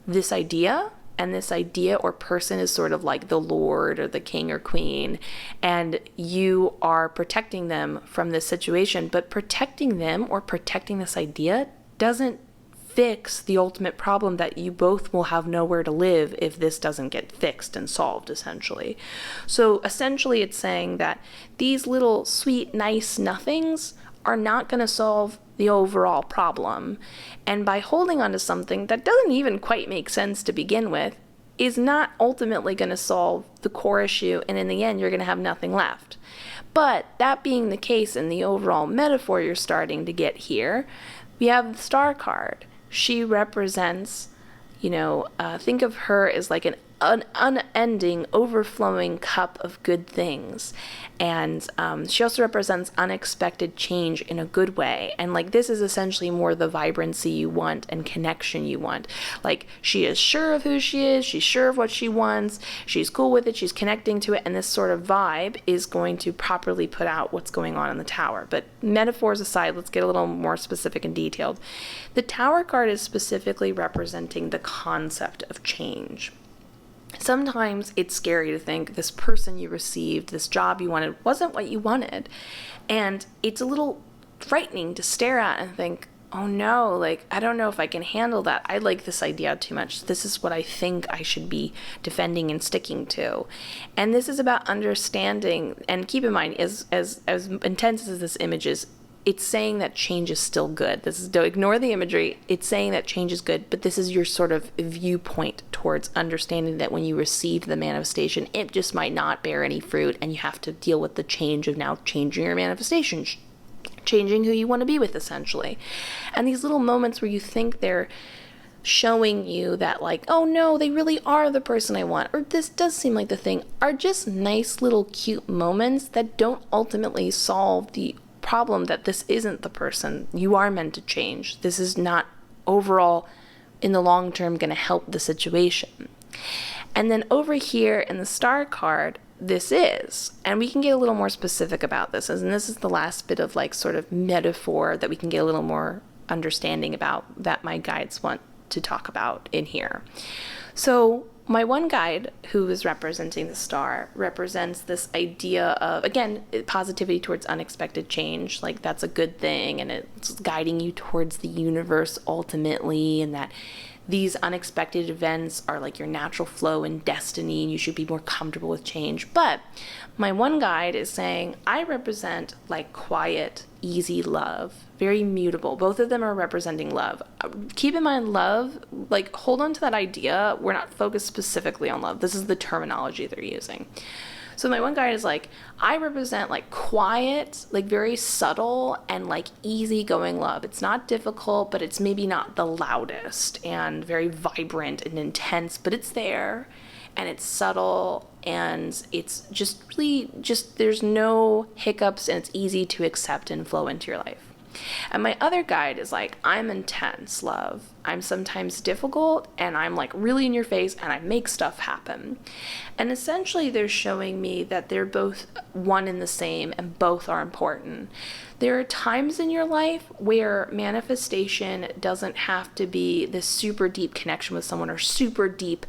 this idea, and this idea or person is sort of like the Lord or the king or queen, and you are protecting them from this situation. But protecting them or protecting this idea doesn't fix the ultimate problem that you both will have nowhere to live if this doesn't get fixed and solved, essentially. So essentially it's saying that these little sweet, nice nothings are not going to solve the overall problem. And by holding on to something that doesn't even quite make sense to begin with is not ultimately going to solve the core issue, and in the end you're going to have nothing left. But that being the case in the overall metaphor you're starting to get here, we have the Star card. She represents, think of her as like an unending, overflowing cup of good things. And she also represents unexpected change in a good way. And like this is essentially more the vibrancy you want and connection you want. Like she is sure of who she is, she's sure of what she wants, she's cool with it, she's connecting to it, and this sort of vibe is going to properly put out what's going on in the Tower. But metaphors aside, let's get a little more specific and detailed. The Tower card is specifically representing the concept of change. Sometimes it's scary to think this person you received, this job you wanted, wasn't what you wanted. And it's a little frightening to stare at and think, oh no, like, I don't know if I can handle that. I like this idea too much. This is what I think I should be defending and sticking to. And this is about understanding, and keep in mind, as intense as this image is, it's saying that change is still good. Don't ignore the imagery. It's saying that change is good, but this is your sort of viewpoint towards understanding that when you receive the manifestation, it just might not bear any fruit, and you have to deal with the change of now changing your manifestation, changing who you want to be with, essentially. And these little moments where you think they're showing you that, like, oh no, they really are the person I want, or this does seem like the thing, are just nice little cute moments that don't ultimately solve the problem that this isn't the person you are meant to change. This is not overall in the long term going to help the situation. And then over here in the star card, this is, and we can get a little more specific about this, and this is the last bit of like sort of metaphor that we can get a little more understanding about that my guides want to talk about in here. So my one guide, who is representing the star, represents this idea of, again, positivity towards unexpected change. Like, that's a good thing, and it's guiding you towards the universe ultimately, and that these unexpected events are like your natural flow and destiny, and you should be more comfortable with change. But my one guide is saying, I represent like quiet, easy love, very mutable. Both of them are representing love. Keep in mind, love, like, hold on to that idea. We're not focused specifically on love. This is the terminology they're using. So my one guide is like, I represent like quiet, like very subtle and like easygoing love. It's not difficult, but it's maybe not the loudest and very vibrant and intense, but it's there, and it's subtle, and it's just really just, there's no hiccups, and it's easy to accept and flow into your life. And my other guide is like, I'm intense love. I'm sometimes difficult, and I'm like really in your face, and I make stuff happen. And essentially they're showing me that they're both one and the same, and both are important. There are times in your life where manifestation doesn't have to be this super deep connection with someone or super deep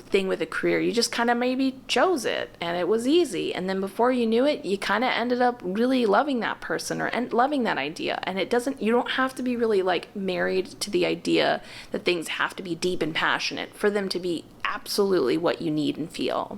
thing with a career. You just kind of maybe chose it, and it was easy, and then before you knew it, you kind of ended up really loving that person or loving that idea. And you don't have to be really like married to the idea that things have to be deep and passionate for them to be absolutely what you need and feel.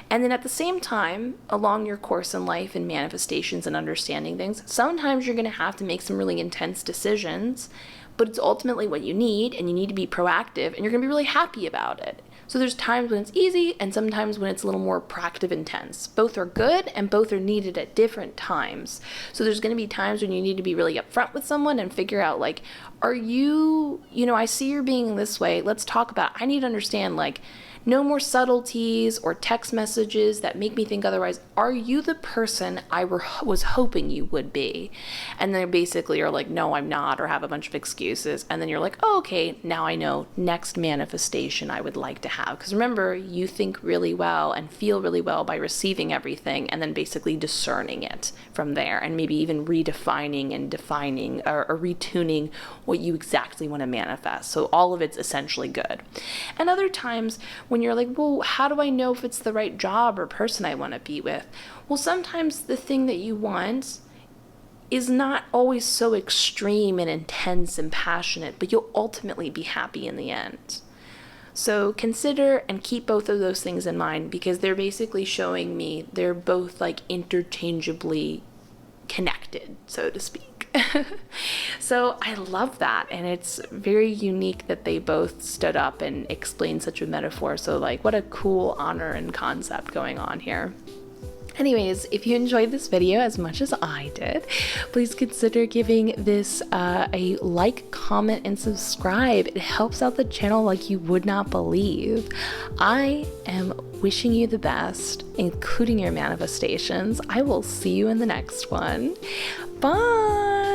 And then at the same time, along your course in life and manifestations and understanding things, sometimes you're going to have to make some really intense decisions, but it's ultimately what you need, and you need to be proactive, and you're going to be really happy about it. So there's times when it's easy, and sometimes when it's a little more proactive, intense. Both are good, and both are needed at different times. So there's going to be times when you need to be really upfront with someone and figure out, like, are you, I see you're being this way. Let's talk about it. I need to understand, like, no more subtleties or text messages that make me think otherwise. Are you the person I was hoping you would be? And then basically you're like, no, I'm not, or have a bunch of excuses. And then you're like, oh, okay, now I know next manifestation I would like to have. Because remember, you think really well and feel really well by receiving everything, and then basically discerning it from there, and maybe even redefining and defining or retuning what you exactly want to manifest. So all of it's essentially good. And other times when you're like, well, how do I know if it's the right job or person I want to be with? Well, sometimes the thing that you want is not always so extreme and intense and passionate, but you'll ultimately be happy in the end. So consider and keep both of those things in mind, because they're basically showing me they're both like interchangeably connected, so to speak. So I love that, and it's very unique that they both stood up and explained such a metaphor. So like, what a cool honor and concept going on here. Anyways, if you enjoyed this video as much as I did, please consider giving this a like, comment, and subscribe. It helps out the channel like you would not believe. I am wishing you the best, including your manifestations. I will see you in the next one. Bye!